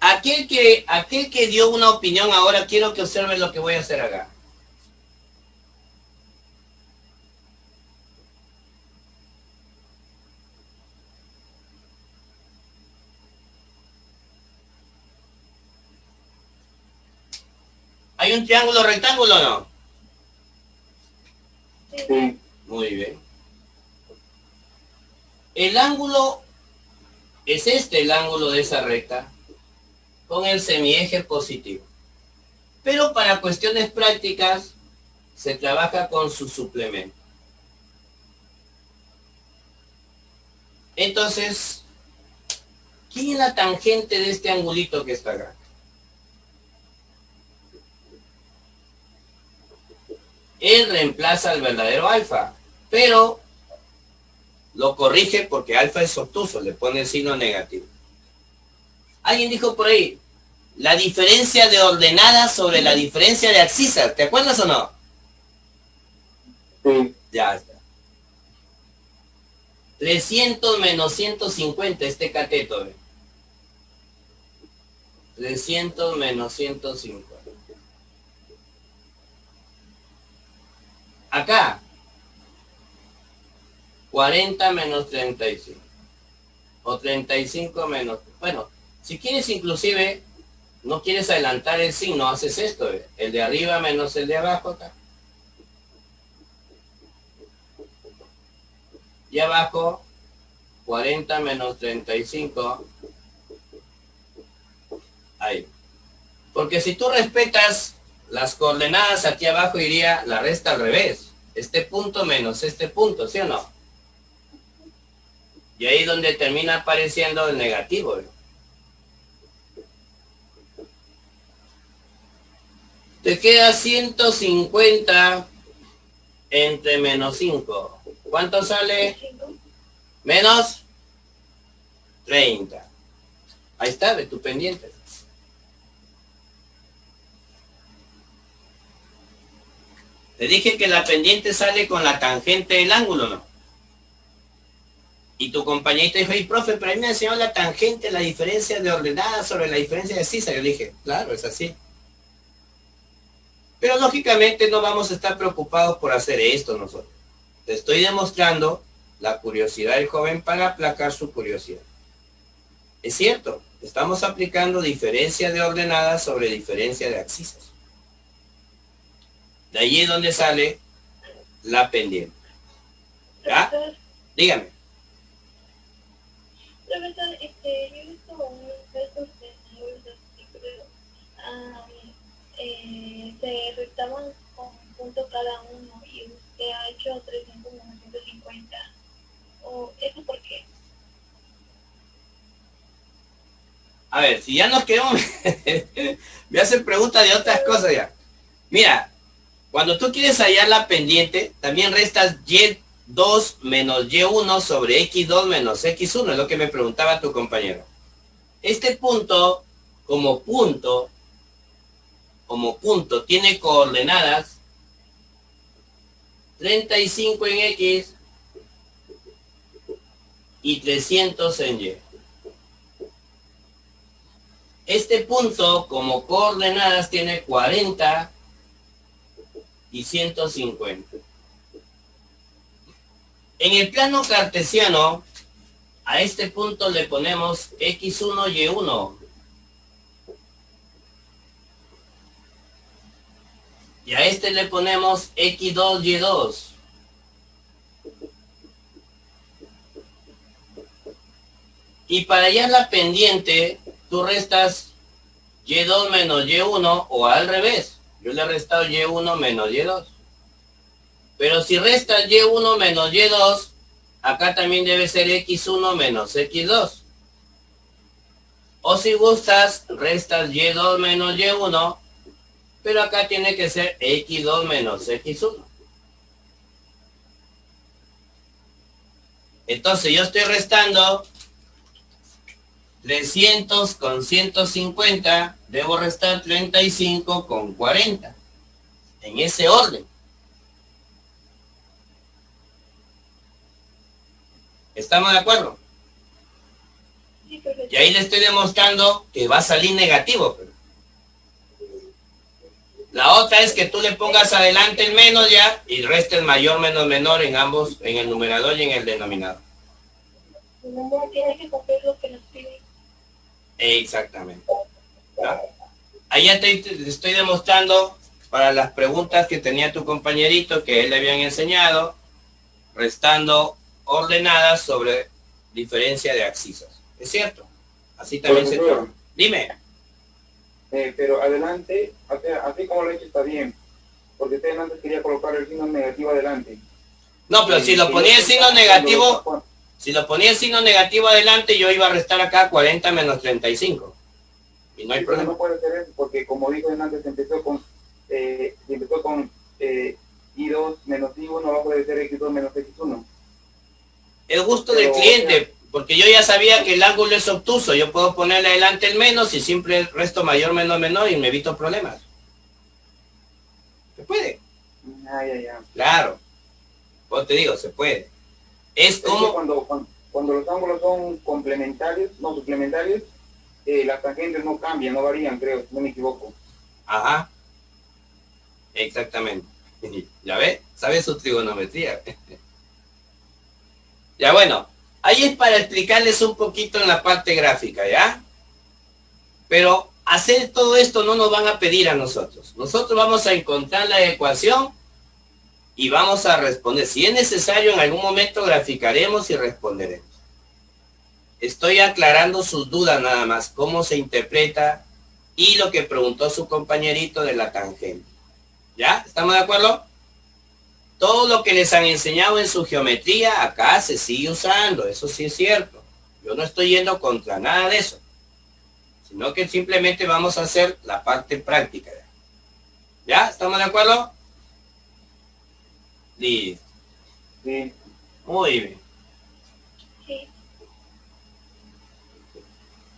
Aquel que dio una opinión ahora, quiero que observen lo que voy a hacer acá. ¿Hay un triángulo rectángulo o no? Sí. Muy bien. El ángulo es el ángulo de esa recta, con el semieje positivo. Pero para cuestiones prácticas se trabaja con su suplemento. Entonces, ¿quién es la tangente de este angulito que está acá? Él reemplaza al verdadero alfa, pero lo corrige porque alfa es obtuso, le pone el signo negativo. Alguien dijo por ahí, la diferencia de ordenadas sobre la diferencia de abscisas, ¿te acuerdas o no? Sí. Ya está. 300 menos 150, este cateto. 300 menos 150. Acá, 40 menos 35. O 35 menos... Bueno, si quieres inclusive, no quieres adelantar el signo, haces esto, el de arriba menos el de abajo acá. Y abajo, 40 menos 35. Ahí. Porque si tú respetas las coordenadas, aquí abajo iría la resta al revés. Este punto menos este punto, ¿sí o no? Y ahí es donde termina apareciendo el negativo, ¿no? Te queda 150 entre menos 5. ¿Cuánto sale? Menos 30. Ahí está, de tu pendiente. Te dije que la pendiente sale con la tangente del ángulo, ¿no? Y tu compañerito dijo, y profe, pero a mí me enseñó la tangente, la diferencia de ordenada sobre la diferencia de sisa. Yo le dije, claro, es así. Pero lógicamente no vamos a estar preocupados por hacer esto nosotros. Te estoy demostrando la curiosidad del joven para aplacar su curiosidad. Es cierto, estamos aplicando diferencia de ordenadas sobre diferencia de abscisas. De allí es donde sale la pendiente. ¿Ya? Dígame. Profesor, yo he visto unos versos de los artículos, se restaban con punto cada uno y usted ha hecho 300 menos 150. ¿O eso por qué? A ver, si ya nos quedamos, me hacen preguntas de otras cosas ya. Mira, cuando tú quieres hallar la pendiente, también restas y2 menos y1 sobre x2 menos x1, es lo que me preguntaba tu compañero. Este punto, como punto, tiene coordenadas 35 en x y 300 en y. Este punto, como coordenadas, tiene 40 y 150. En el plano cartesiano, a este punto le ponemos x1, y1. Y a este le ponemos x2, y2. Y para hallar la pendiente, tú restas y2 menos y1 o al revés. Yo le he restado y1 menos y2. Pero si restas y1 menos y2, acá también debe ser x1 menos x2. O si gustas, restas y2 menos y1, pero acá tiene que ser x2 menos x1. Entonces yo estoy restando 300 con 150, debo restar 35 con 40. En ese orden. ¿Estamos de acuerdo? Sí, profesor. Y ahí le estoy demostrando que va a salir negativo. La otra es que tú le pongas adelante el menos ya y reste el mayor menos menor en ambos, en el numerador y en el denominador. No tiene que cumplir lo que nos pide. Exactamente. ¿Ya? Ahí ya te estoy demostrando para las preguntas que tenía tu compañerito que él le habían enseñado, restando ordenadas sobre diferencia de abscisas. ¿Es cierto? Así también se Profesor. toma. Dime. Pero adelante, así como lo he hecho está bien, porque usted antes quería colocar el signo negativo adelante. No, pero si lo ponía el signo negativo, si lo ponía el signo negativo adelante, yo iba a restar acá 40 menos 35. Y no hay Pero problema. no puede ser eso, porque como dijo Hernández, empezó con I2 menos I1, va a poder ser X2 menos X1. El gusto del cliente, porque yo ya sabía que el ángulo es obtuso, yo puedo ponerle adelante el menos y siempre resto mayor menos menor y me evito problemas. ¿Se puede? Ya. Claro. Pues te digo, se puede. Es Es que como... cuando los ángulos son complementarios, no suplementarios, las tangentes no cambian, no varían, creo, no me equivoco. Ajá. Exactamente. ¿Ya ves? ¿Sabes su trigonometría? Ya bueno, ahí es para explicarles un poquito en la parte gráfica, ¿ya? Pero hacer todo esto no nos van a pedir a nosotros. Nosotros vamos a encontrar la ecuación y vamos a responder. Si es necesario, en algún momento graficaremos y responderemos. Estoy aclarando sus dudas nada más, cómo se interpreta y lo que preguntó su compañerito de la tangente. ¿Ya? ¿Estamos de acuerdo? Todo lo que les han enseñado en su geometría, acá se sigue usando, eso sí es cierto. Yo no estoy yendo contra nada de eso, sino que simplemente vamos a hacer la parte práctica. ¿Ya? ¿Estamos de acuerdo? Listo. Sí. Muy bien. Sí.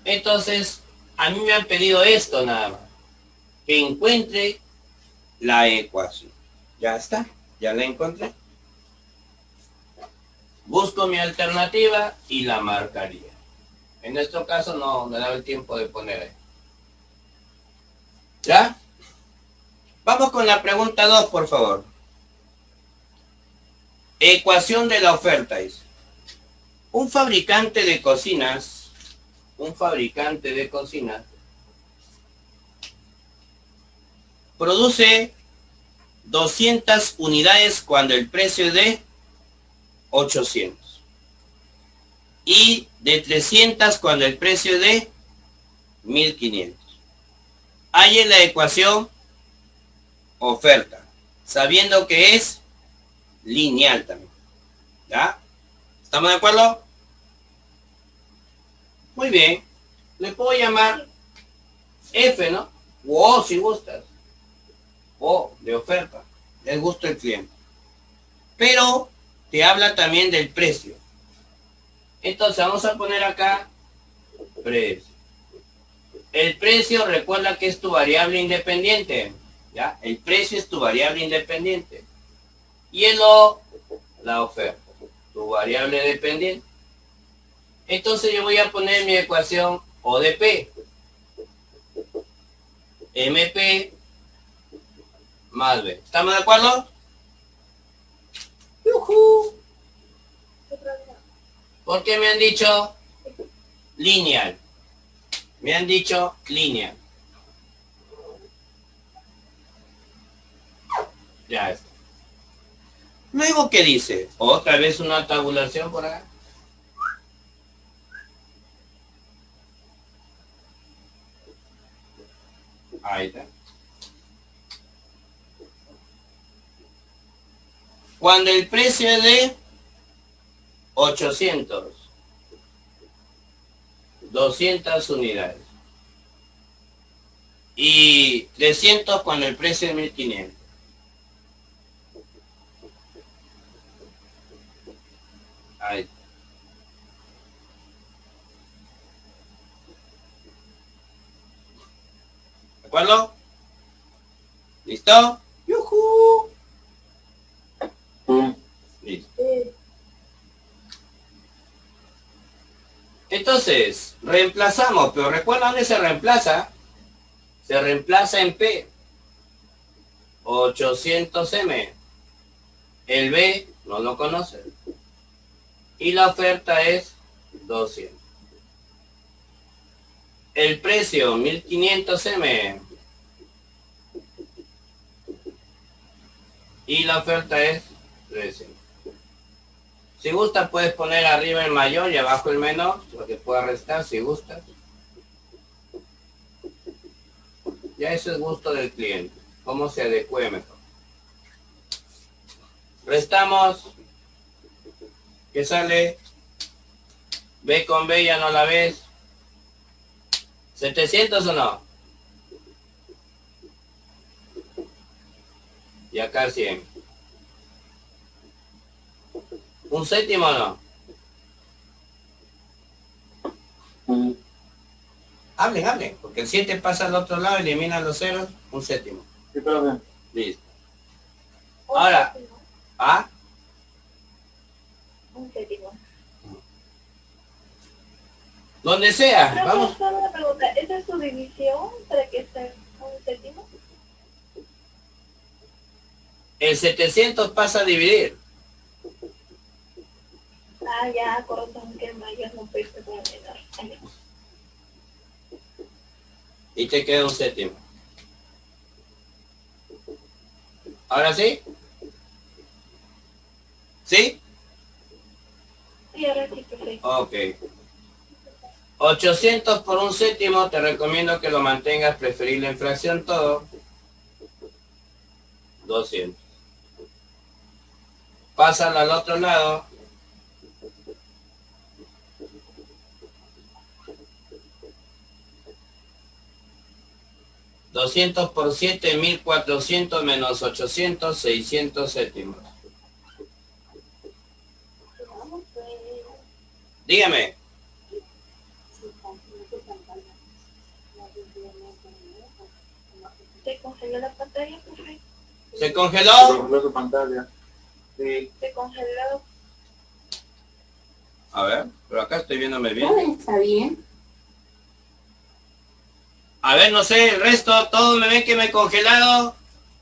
Entonces, a mí me han pedido esto nada más. Que encuentre la ecuación. Ya está. Ya la encontré. Busco mi alternativa y la marcaría. En nuestro caso no me da el tiempo de poner ahí. ¿Ya? Vamos con la pregunta 2, por favor. Ecuación de la oferta, dice. Un fabricante de cocinas produce 200 unidades cuando el precio es de 800 y de 300 cuando el precio es de 1500. Hay en la ecuación oferta, sabiendo que es lineal también. ¿Ya? ¿Estamos de acuerdo? Muy bien. Le puedo llamar F, ¿no? O O si gustas. O de oferta. Les gusta el cliente. Pero te habla también del precio. Entonces vamos a poner acá precio. El precio, recuerda que es tu variable independiente. ¿Ya? El precio es tu variable independiente. Y el O, la oferta, tu variable dependiente. Entonces yo voy a poner mi ecuación O de P. MP más B. ¿Estamos de acuerdo? ¡Yujú! ¿Por qué me han dicho lineal? Me han dicho lineal. Ya está. Luego, ¿qué dice? Otra vez una tabulación por acá. Ahí está. Cuando el precio es de 800, 200 unidades. Y 300 cuando el precio es 1500. Ahí. ¿De acuerdo? ¿Listo? ¡Yujú! Listo. Entonces, reemplazamos, pero recuerda dónde se reemplaza. Se reemplaza en P. 800M. El B no lo conoce. Y la oferta es 200. El precio 1500M. Y la oferta es 300. Si gusta puedes poner arriba el mayor y abajo el menor, lo que pueda restar si gustas. Ya eso es gusto del cliente, cómo se adecue mejor. Restamos. ¿Qué sale? B con B ya no la ves. 700 o no. Y acá 100. ¿Un séptimo o no? Hablen, porque el 7 pasa al otro lado, elimina los ceros, un séptimo. Sí, profe. Listo. Ahora, ¿ah? Un séptimo. Donde sea, Pero vamos. solo una pregunta, ¿esa es su división para que esté un séptimo? El 700 pasa a dividir. Ah, ya, corazón, que mayor no puede ser menor. Y te queda un séptimo. ¿Ahora sí? ¿Sí? Sí, ahora sí, perfecto. Ok. 800 por un séptimo, te recomiendo que lo mantengas preferible en fracción todo. 200. Pásalo al otro lado. 200 por 7, 1400 menos 800, 600 séptimos. Dígame. ¿Se congeló la pantalla, profe? ¿Se Se congeló? congeló su pantalla. Sí. Se congeló. A ver, pero acá estoy viéndome bien. Todo está bien. A ver, no sé, el resto, todos me ven que me he congelado.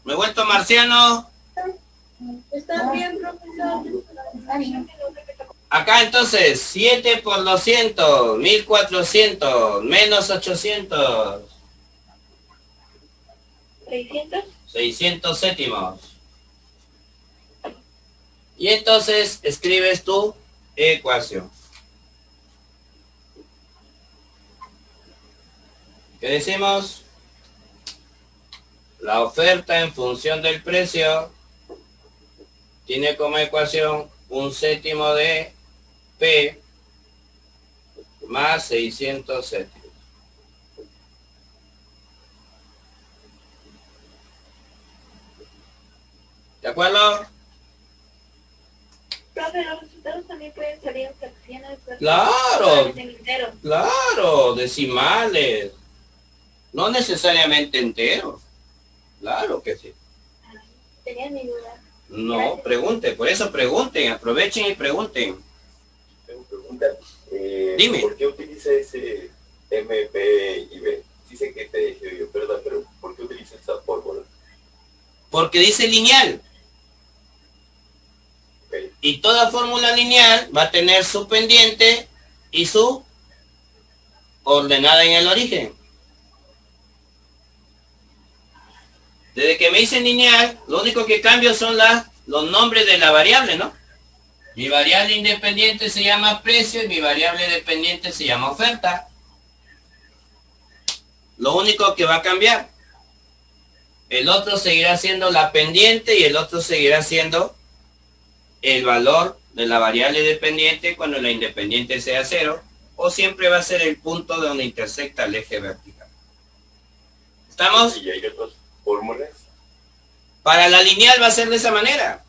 Me he vuelto marciano. ¿Está bien, profesor? Está bien. Acá entonces, 7 por 200, 1400, menos 800, 600. 600 séptimos. Y entonces escribes tu ecuación. ¿Qué decimos? La oferta en función del precio tiene como ecuación un séptimo de P más 600 séptimos. ¿De acuerdo? Profe, los resultados también pueden salir en fracciones. Claro. En enteros. Claro, decimales. No necesariamente enteros. Claro que sí. Tenía mi duda. No, Gracias. pregunten, por eso pregunten, aprovechen y pregunten. Tengo pregunta. Dime. ¿Por qué utiliza ese MP y B? Sí sé que te dije yo, ¿verdad? Pero ¿por qué utiliza esa fórmula? Porque dice lineal. Ok. Y toda fórmula lineal va a tener su pendiente y su ordenada en el origen. Desde que me dicen lineal, lo único que cambio son los nombres de la variable, ¿no? Mi variable independiente se llama precio y mi variable dependiente se llama oferta. Lo único que va a cambiar. El otro seguirá siendo la pendiente y el otro seguirá siendo el valor de la variable dependiente cuando la independiente sea 0, o siempre va a ser el punto donde intersecta el eje vertical. ¿Estamos? ¿Y hay otras fórmulas? Para la lineal va a ser de esa manera.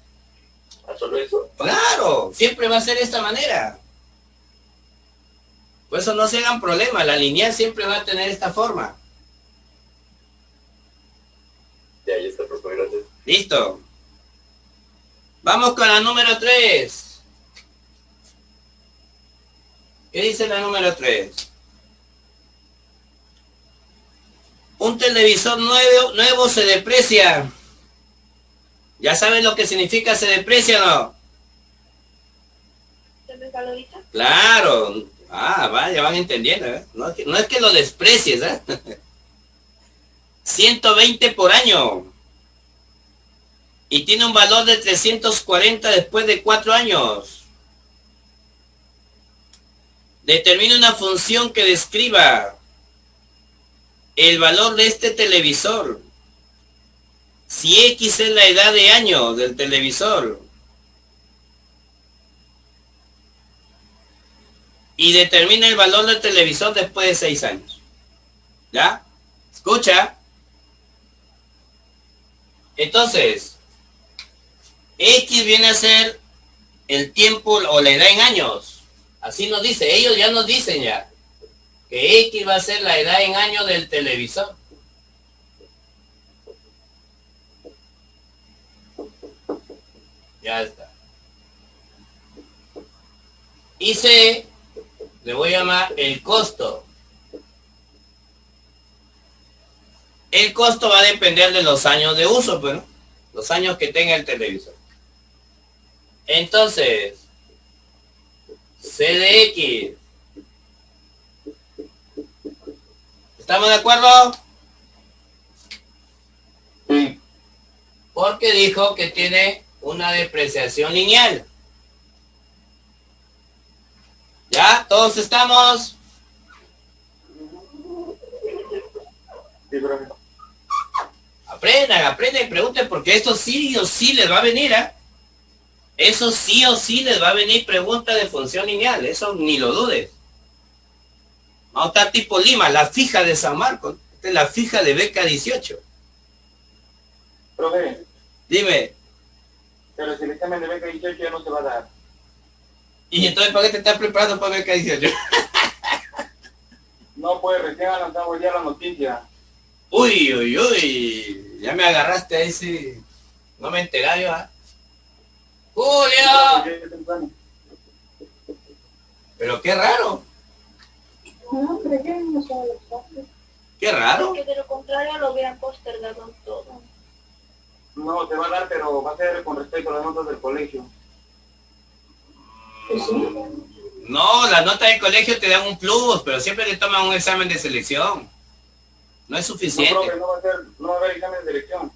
¿Ah, solo eso? Claro, siempre va a ser de esta manera. Por eso no se hagan problema, la lineal siempre va a tener esta forma. Ya, ya está, profe, gracias. Listo. Vamos con la número 3. ¿Qué dice la número 3? Un televisor nuevo se deprecia. ¿Ya saben lo que significa se deprecia o no? ¿Se me valoriza? Claro. Ah, vaya, van entendiendo, ¿eh? No es que lo desprecies, ¿eh? 120 por año. Y tiene un valor de 340 después de 4 años. Determina una función que describa el valor de este televisor. Si X es la edad de año del televisor. Y determina el valor del televisor después de 6 años. ¿Ya? ¿Escucha? Entonces, X viene a ser el tiempo o la edad en años. Así nos dice. Ellos ya nos dicen ya. Que X va a ser la edad en años del televisor. Ya está. Y C le voy a llamar el costo. El costo va a depender de los años de uso, pues, ¿no? Los años que tenga el televisor. Entonces, C de X. ¿Estamos de acuerdo? Sí. Porque dijo que tiene una depreciación lineal. ¿Ya? ¿Todos estamos? Sí, profe. Aprendan y pregunten, porque esto sí o sí les va a venir, ¿eh? Eso sí o sí les va a venir pregunta de función lineal, eso ni lo dudes. Vamos a estar tipo Lima, la fija de San Marcos. Esta es la fija de beca 18. Profe, Dime, pero si el examen de beca 18 ya no se va a dar. ¿y entonces para qué te estás preparando para beca 18? No, pues recién lanzamos ya la noticia. Uy, uy, uy, ya me agarraste a ese... No me enteraba yo, ¿ah? ¡Julio! Pero qué raro, No, pero yo no sé los pasos. qué raro. Porque de lo contrario lo hubieran postergado todo. No, se va a dar, pero va a ser con respecto a las notas del colegio. Pues sí. No, las notas del colegio te dan un plus, pero siempre te toman un examen de selección. No es No, suficiente. profe, no va a haber examen de selección.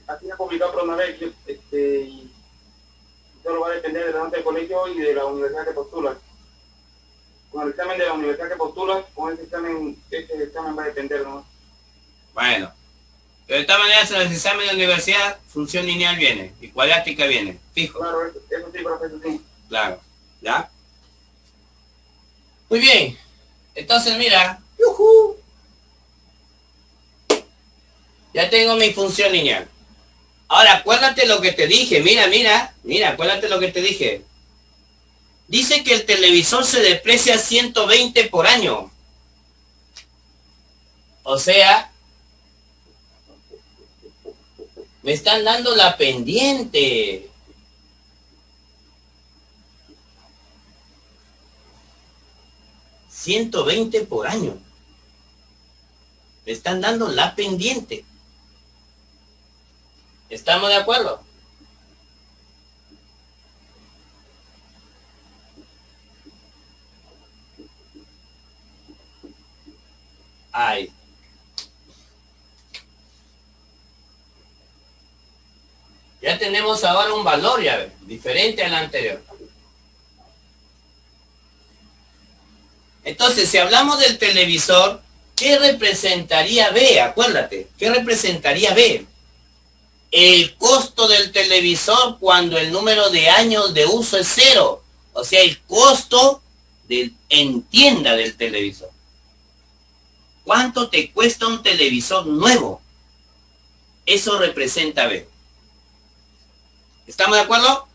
Así ha publicado Pronavec, y solo va a depender de la nota del colegio y de la universidad que postulas. Con el examen de la universidad que postulas, con ese examen va a depender, ¿no? Bueno, pero de todas maneras en los exámenes de universidad, función lineal viene y cuadrática viene, fijo. Claro, eso sí, profe, eso sí. Claro, ¿ya? Muy bien, entonces mira, ¡yujú! Ya tengo mi función lineal. Ahora, acuérdate lo que te dije, mira, acuérdate lo que te dije. Dice que el televisor se deprecia 120 por año. O sea, me están dando la pendiente. $120 por año. Me están dando la pendiente. ¿Estamos de acuerdo? Ay. Ya tenemos ahora un valor, ya ves, diferente al anterior. Entonces, si hablamos del televisor, ¿qué representaría B? Acuérdate, ¿qué representaría B? El costo del televisor cuando el número de años de uso es 0. O sea, el costo en tienda del televisor. ¿Cuánto te cuesta un televisor nuevo? Eso representa B. ¿Estamos de acuerdo?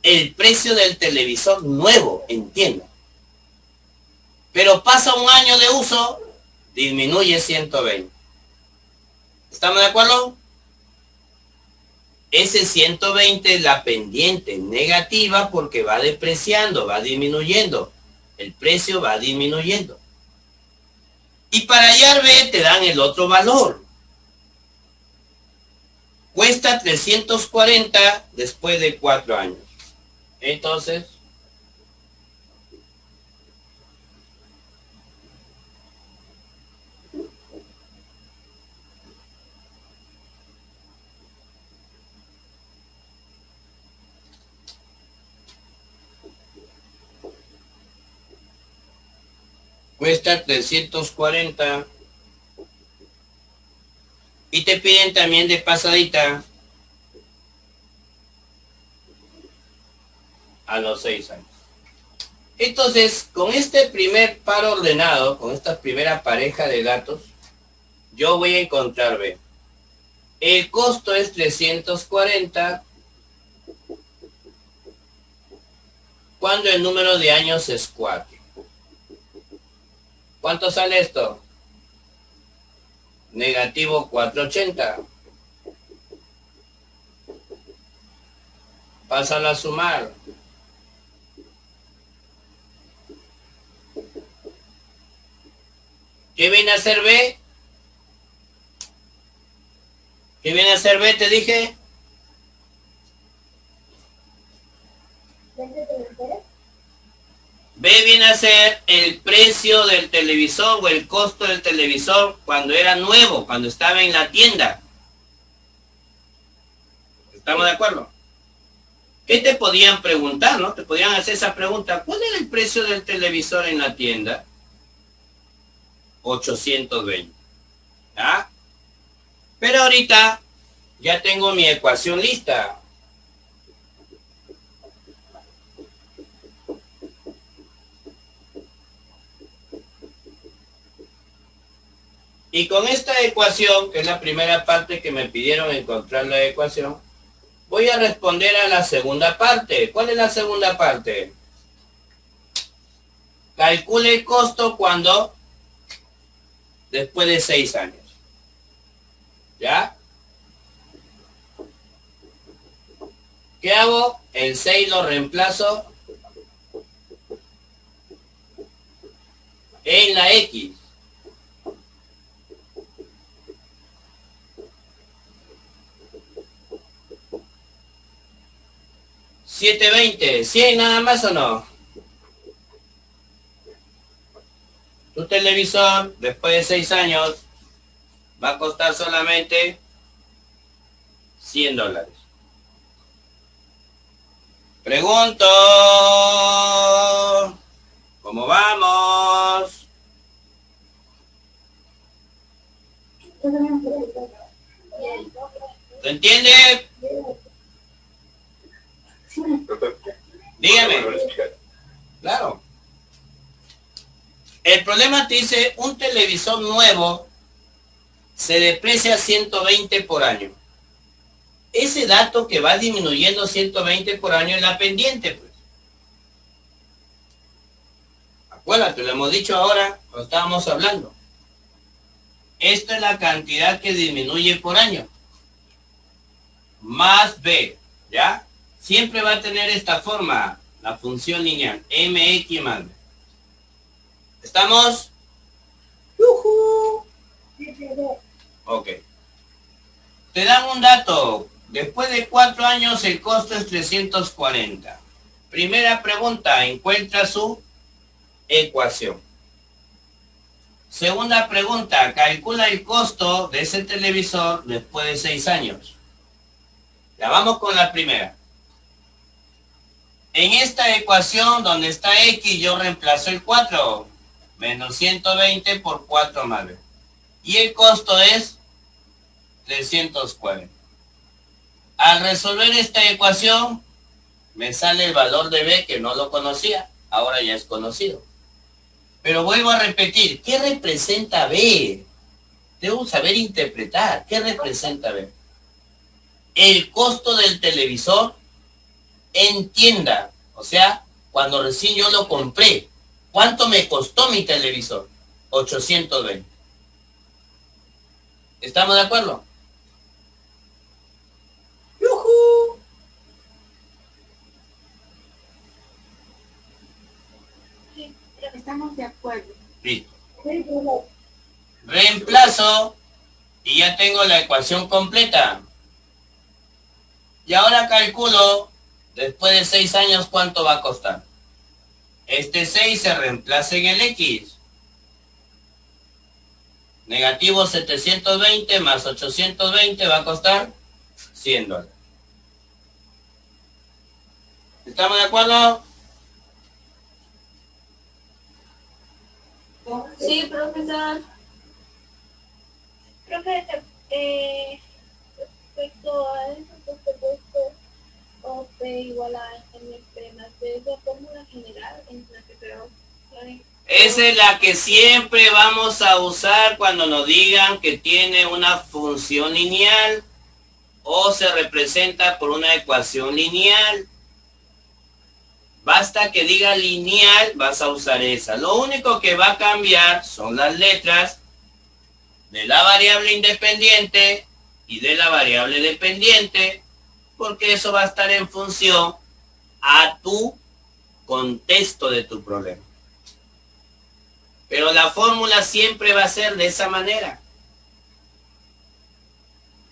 El precio del televisor nuevo en tienda. Pero pasa un año de uso, disminuye 120. ¿Estamos de acuerdo? Ese 120 es la pendiente negativa porque va depreciando, va disminuyendo. El precio va disminuyendo. Y para hallar B te dan el otro valor. Cuesta 340 después de 4 años. Entonces, cuesta 340 y te piden también de pasadita a los 6 años. Entonces, con este primer par ordenado, con esta primera pareja de datos, yo voy a encontrar B. El costo es 340 cuando el número de años es 4. ¿Cuánto sale esto? Negativo 480. Pásalo a sumar. ¿Qué viene a ser B? ¿Qué viene a ser B? Te dije. B viene a ser el precio del televisor o el costo del televisor cuando era nuevo, cuando estaba en la tienda. ¿Estamos de acuerdo? ¿Qué te podían preguntar, no? Te podían hacer esa pregunta. ¿Cuál era el precio del televisor en la tienda? 820. ¿Ah? Pero ahorita ya tengo mi ecuación lista. Y con esta ecuación, que es la primera parte que me pidieron encontrar la ecuación, voy a responder a la segunda parte. ¿Cuál es la segunda parte? Calcule el costo cuando después de 6 años. ¿Ya? ¿Qué hago? El 6 lo reemplazo en la X. $7.20, ¿100 nada más o no? Tu televisor, después de 6 años, va a costar solamente $100. Pregunto, ¿cómo vamos? ¿Se entiende? Dígame. Claro. El problema te dice, un televisor nuevo se deprecia 120 por año. Ese dato que va disminuyendo 120 por año es la pendiente, pues. Acuérdate, lo hemos dicho ahora cuando estábamos hablando. Esta es la cantidad que disminuye por año. Más B, ¿ya? Siempre va a tener esta forma, la función lineal, mx más b. ¿Estamos? ¡Yujú! Ok. Te dan un dato. Después de 4 años el costo es 340. Primera pregunta, encuentra su ecuación. Segunda pregunta, calcula el costo de ese televisor después de 6 años. Ya vamos con la primera. En esta ecuación donde está X yo reemplazo el 4, menos 120 por 4 más B. Y el costo es 340. Al resolver esta ecuación, me sale el valor de B que no lo conocía, ahora ya es conocido. Pero vuelvo a repetir, ¿qué representa B? Debo saber interpretar, ¿qué representa B? El costo del televisor en tienda, o sea, cuando recién yo lo compré. ¿Cuánto me costó mi televisor? 820. ¿Estamos de acuerdo? ¡Yujú! Sí, Estamos de acuerdo. Listo. Reemplazo y ya tengo la ecuación completa. Y ahora calculo, después de 6 años, cuánto va a costar. Este 6 se reemplaza en el X. Negativo 720 más 820 va a costar $100. ¿Estamos de acuerdo? sí, profesor. Profe, respecto a eso que usted puesto OP igual a MP más B, es la fórmula general en la que creo. Esa es la que siempre vamos a usar cuando nos digan que tiene una función lineal o se representa por una ecuación lineal. Basta que diga lineal, vas a usar esa. Lo único que va a cambiar son las letras de la variable independiente y de la variable dependiente, porque eso va a estar en función a tu contexto de tu problema. Pero la fórmula siempre va a ser de esa manera.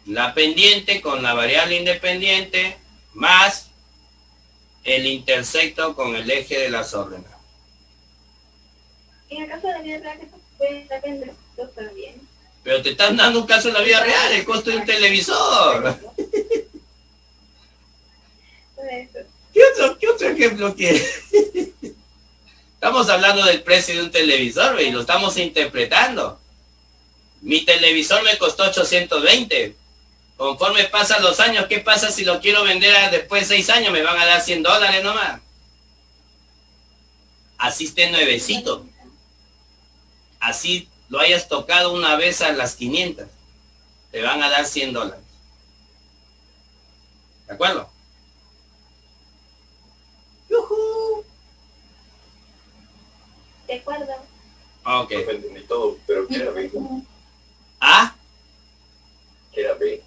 La pendiente con la variable independiente más el intersecto con el eje de las órdenes. En el caso de la vida real, que puede depender también. Pero te están dando un caso en la vida real, el costo de un televisor. ¿Qué otro ejemplo quieres? Estamos hablando del precio de un televisor y lo estamos interpretando. Mi televisor me costó 820. Conforme pasan los años, ¿qué pasa si lo quiero vender después de 6 años? Me van a dar $100 nomás. Así esté nuevecito. Así lo hayas tocado una vez a las 500. Te van a dar $100. ¿De acuerdo? ¡Yujú! De acuerdo. Ok. No entendí todo, pero ¿qué era B? ¿Ah? ¿Qué era B?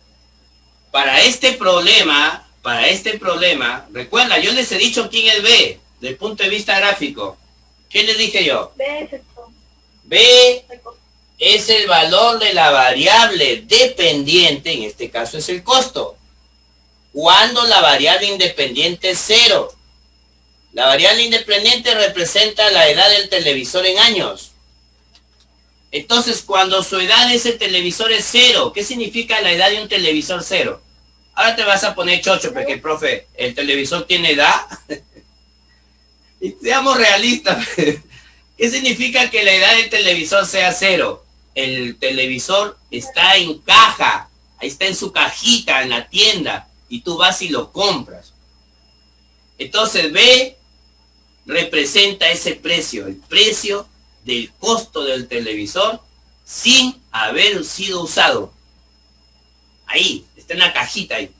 Para este problema, recuerda, yo les he dicho quién es B, desde el punto de vista gráfico. ¿Qué les dije yo? B es esto. B es el valor de la variable dependiente, en este caso es el costo, cuando la variable independiente es 0. La variable independiente representa la edad del televisor en años. Entonces, cuando su edad de ese televisor es 0, ¿qué significa la edad de un televisor 0? Ahora te vas a poner chocho, porque, profe, ¿el televisor tiene edad? Y seamos realistas. ¿Qué significa que la edad del televisor sea 0? El televisor está en caja, ahí está en su cajita, en la tienda, y tú vas y lo compras. Entonces, B representa ese precio, el precio del costo del televisor sin haber sido usado. Ahí, está en la cajita ahí.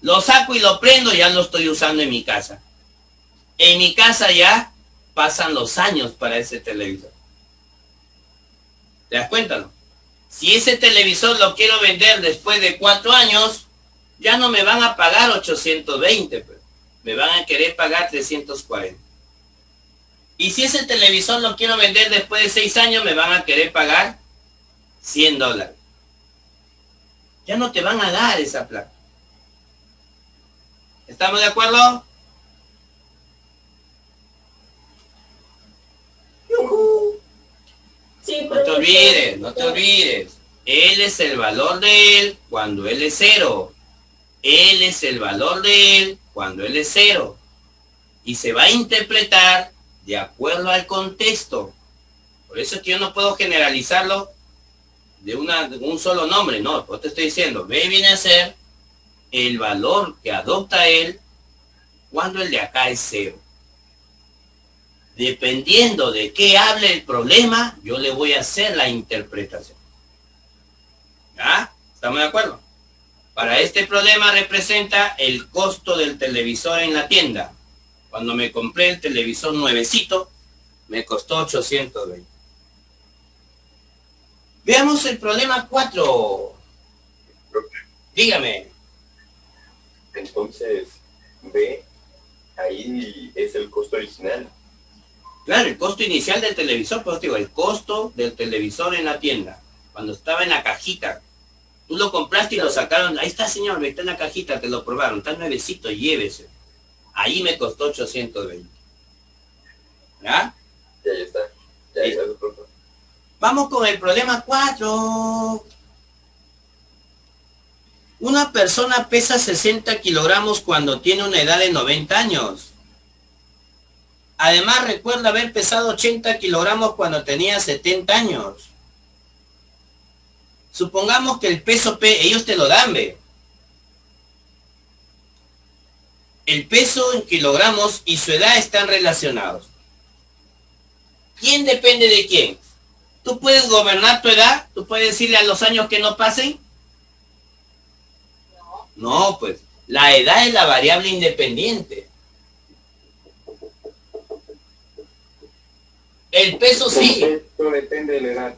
Lo saco y lo prendo, ya lo estoy usando en mi casa. En mi casa ya pasan los años para ese televisor. ¿Te das cuenta, no? Si ese televisor lo quiero vender después de 4 años, ya no me van a pagar 820, pero me van a querer pagar 340. Y si ese televisor lo quiero vender después de 6 años, me van a querer pagar $100. Ya no te van a dar esa plata. ¿Estamos de acuerdo? ¡Yujú! Sí, No te olvides, no te olvides. Él es el valor de él cuando él es 0. Él es el valor de él cuando él es 0. Y se va a interpretar de acuerdo al contexto. Por eso es que yo no puedo generalizarlo de un solo nombre. No, yo te estoy diciendo, B viene a ser el valor que adopta él cuando el de acá es 0. Dependiendo de qué hable el problema, yo le voy a hacer la interpretación. ¿Ah? ¿Estamos de acuerdo? Para este problema representa el costo del televisor en la tienda. Cuando me compré el televisor nuevecito, me costó 820. Veamos el problema 4. Dígame. Entonces, B, ahí es el costo original. Claro, el costo inicial del televisor, pues digo, el costo del televisor en la tienda, cuando estaba en la cajita. Tú lo compraste y lo sacaron, ahí está señor, está en la cajita, te lo probaron, está nuevecito, llévese. Ahí me costó 820. ¿Ya? Ya está. Ya Listo. está, profe. Vamos con el problema 4. Una persona pesa 60 kilogramos cuando tiene una edad de 90 años. Además, recuerda haber pesado 80 kilogramos cuando tenía 70 años. Supongamos que el peso P, ellos te lo dan, ¿ve? El peso en kilogramos y su edad están relacionados. ¿Quién depende de quién? ¿Tú puedes gobernar tu edad? ¿Tú puedes decirle a los años que no pasen? No, pues, la edad es la variable independiente. El peso sí. Esto depende de la edad.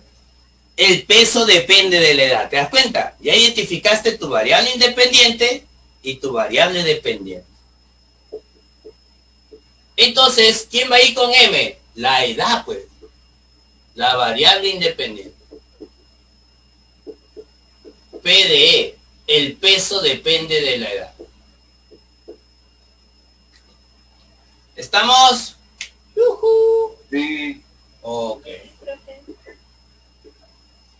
El peso depende de la edad. ¿Te das cuenta? Ya identificaste tu variable independiente y tu variable dependiente. Entonces, ¿quién va a ir con M? La edad, pues. La variable independiente. P de E. El peso depende de la edad. ¿Estamos? ¡Yujú! Sí. Ok. Profe.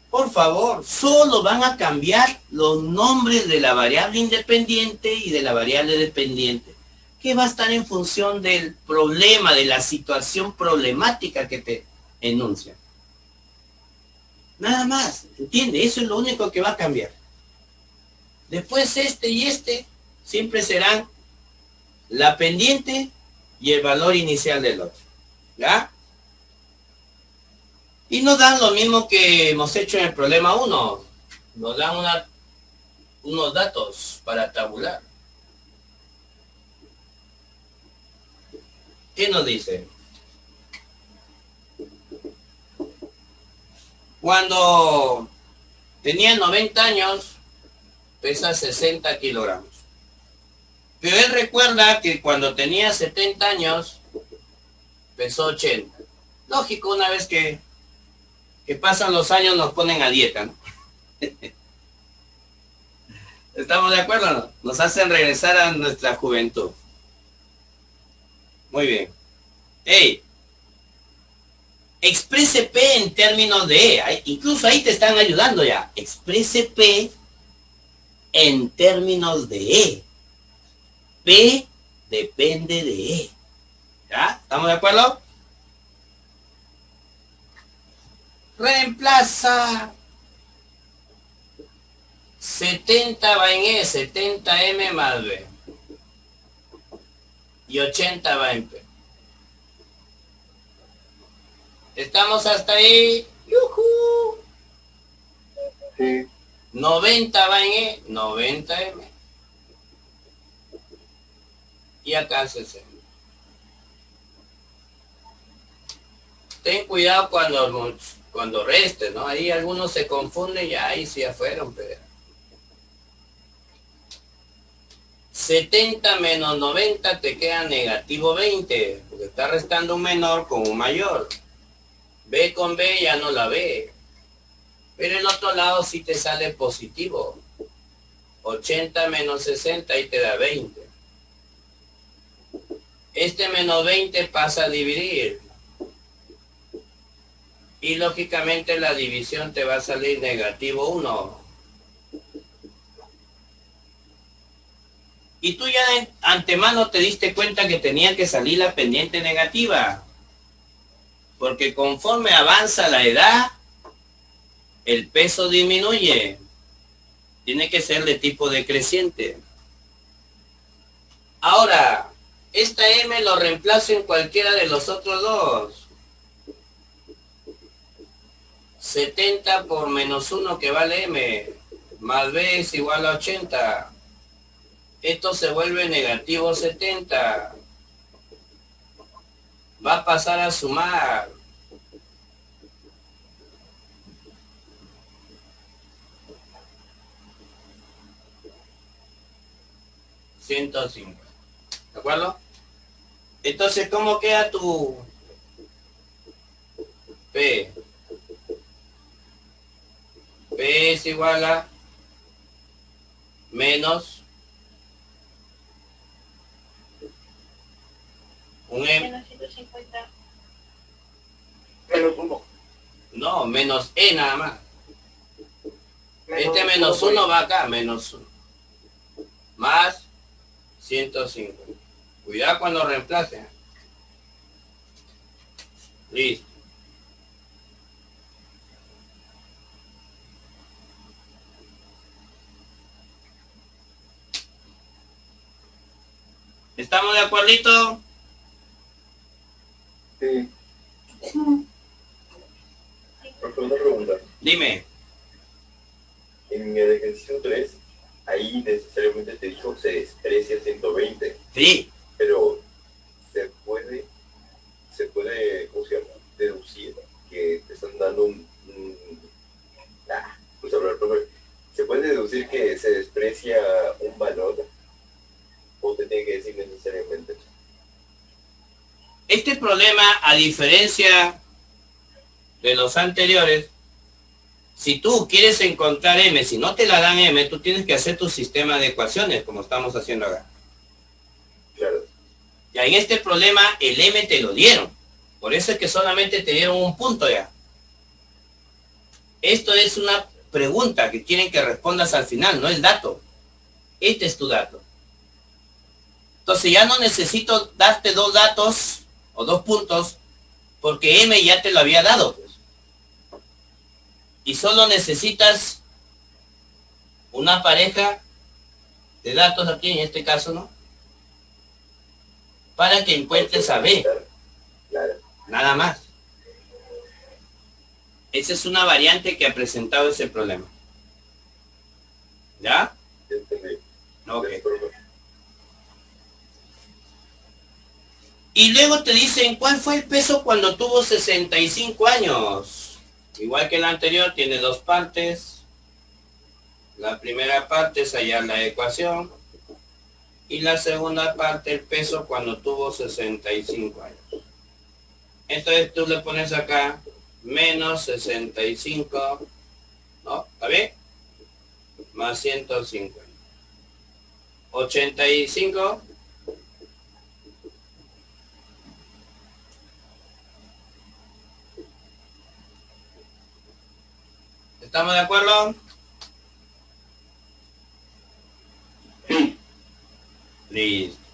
Por favor, solo van a cambiar los nombres de la variable independiente y de la variable dependiente, que va a estar en función del problema, de la situación problemática que te enuncia. Nada más, ¿entiende? Eso es lo único que va a cambiar. Después este y este siempre serán la pendiente y el valor inicial del otro. ¿Ya? Y nos dan lo mismo que hemos hecho en el problema 1. Nos dan unos datos para tabular. ¿Qué nos dice? Cuando tenía 90 años, pesa 60 kilogramos. Pero él recuerda que cuando tenía 70 años, pesó 80. Lógico, una vez que pasan los años nos ponen a dieta, ¿no? ¿Estamos de acuerdo o no? Nos hacen regresar a nuestra juventud. Muy bien. Hey, exprese P en términos de E. Incluso ahí te están ayudando ya. Exprese P en términos de E. P depende de E. ¿Ya? ¿Estamos de acuerdo? Reemplaza 70 va en E, 70M más B. Y 80 va en P. ¿Estamos hasta ahí? ¡Yujú! Sí. 90 va en E, 90M. Y acá 60. Ten cuidado cuando restes, ¿no? Ahí algunos se confunden y ahí sí ya fueron, pero... 70 menos 90 te queda negativo 20, porque está restando un menor con un mayor. B con B ya no la ve. Pero el otro lado sí te sale positivo. 80 menos 60 ahí te da 20. Este menos 20 pasa a dividir. Y lógicamente la división te va a salir negativo 1. Y tú ya de antemano te diste cuenta que tenía que salir la pendiente negativa. Porque conforme avanza la edad, el peso disminuye. Tiene que ser de tipo decreciente. Ahora, esta M lo reemplazo en cualquiera de los otros dos. 70 por menos 1 que vale M, más B es igual a 80. Esto se vuelve negativo 70. Va a pasar a sumar. $105. ¿De acuerdo? Entonces, ¿cómo queda tu P? P es igual a menos un M. Menos 150. Menos 1. No, menos E nada más. Este menos 1 va acá, menos 1. Más 150. Cuidado cuando reemplacen. Listo. ¿Estamos de acuerdito? Sí. Profe, una pregunta. Dime. En el ejercicio 3, ahí necesariamente te dijo se desprecia 120, Sí. pero se puede, ¿cómo se llama? Deducir que te están dando pues a ver, profe, ¿se puede deducir que se desprecia un valor? ¿O te tiene que decir necesariamente? Este problema, a diferencia de los anteriores, si tú quieres encontrar M, si no te la dan M, tú tienes que hacer tu sistema de ecuaciones, como estamos haciendo acá. Claro. Ya en este problema, el M te lo dieron. Por eso es que solamente te dieron un punto ya. Esto es una pregunta que quieren que respondas al final, no el dato. Este es tu dato. Entonces ya no necesito darte 2 datos o 2 puntos porque M ya te lo había dado. Pues. Y solo necesitas una pareja de datos aquí, en este caso, ¿no? Para que encuentres a B. Claro. Nada más. Esa es una variante que ha presentado ese problema. ¿Ya? Entendí. Ok. Y luego te dicen, ¿cuál fue el peso cuando tuvo 65 años? Igual que el anterior, tiene 2 partes. La primera parte es hallar la ecuación. Y la segunda parte, el peso cuando tuvo 65 años. Entonces tú le pones acá, menos 65, ¿no? ¿Está bien? Más 150. 85. ¿Estamos de acuerdo? Sí. Listo.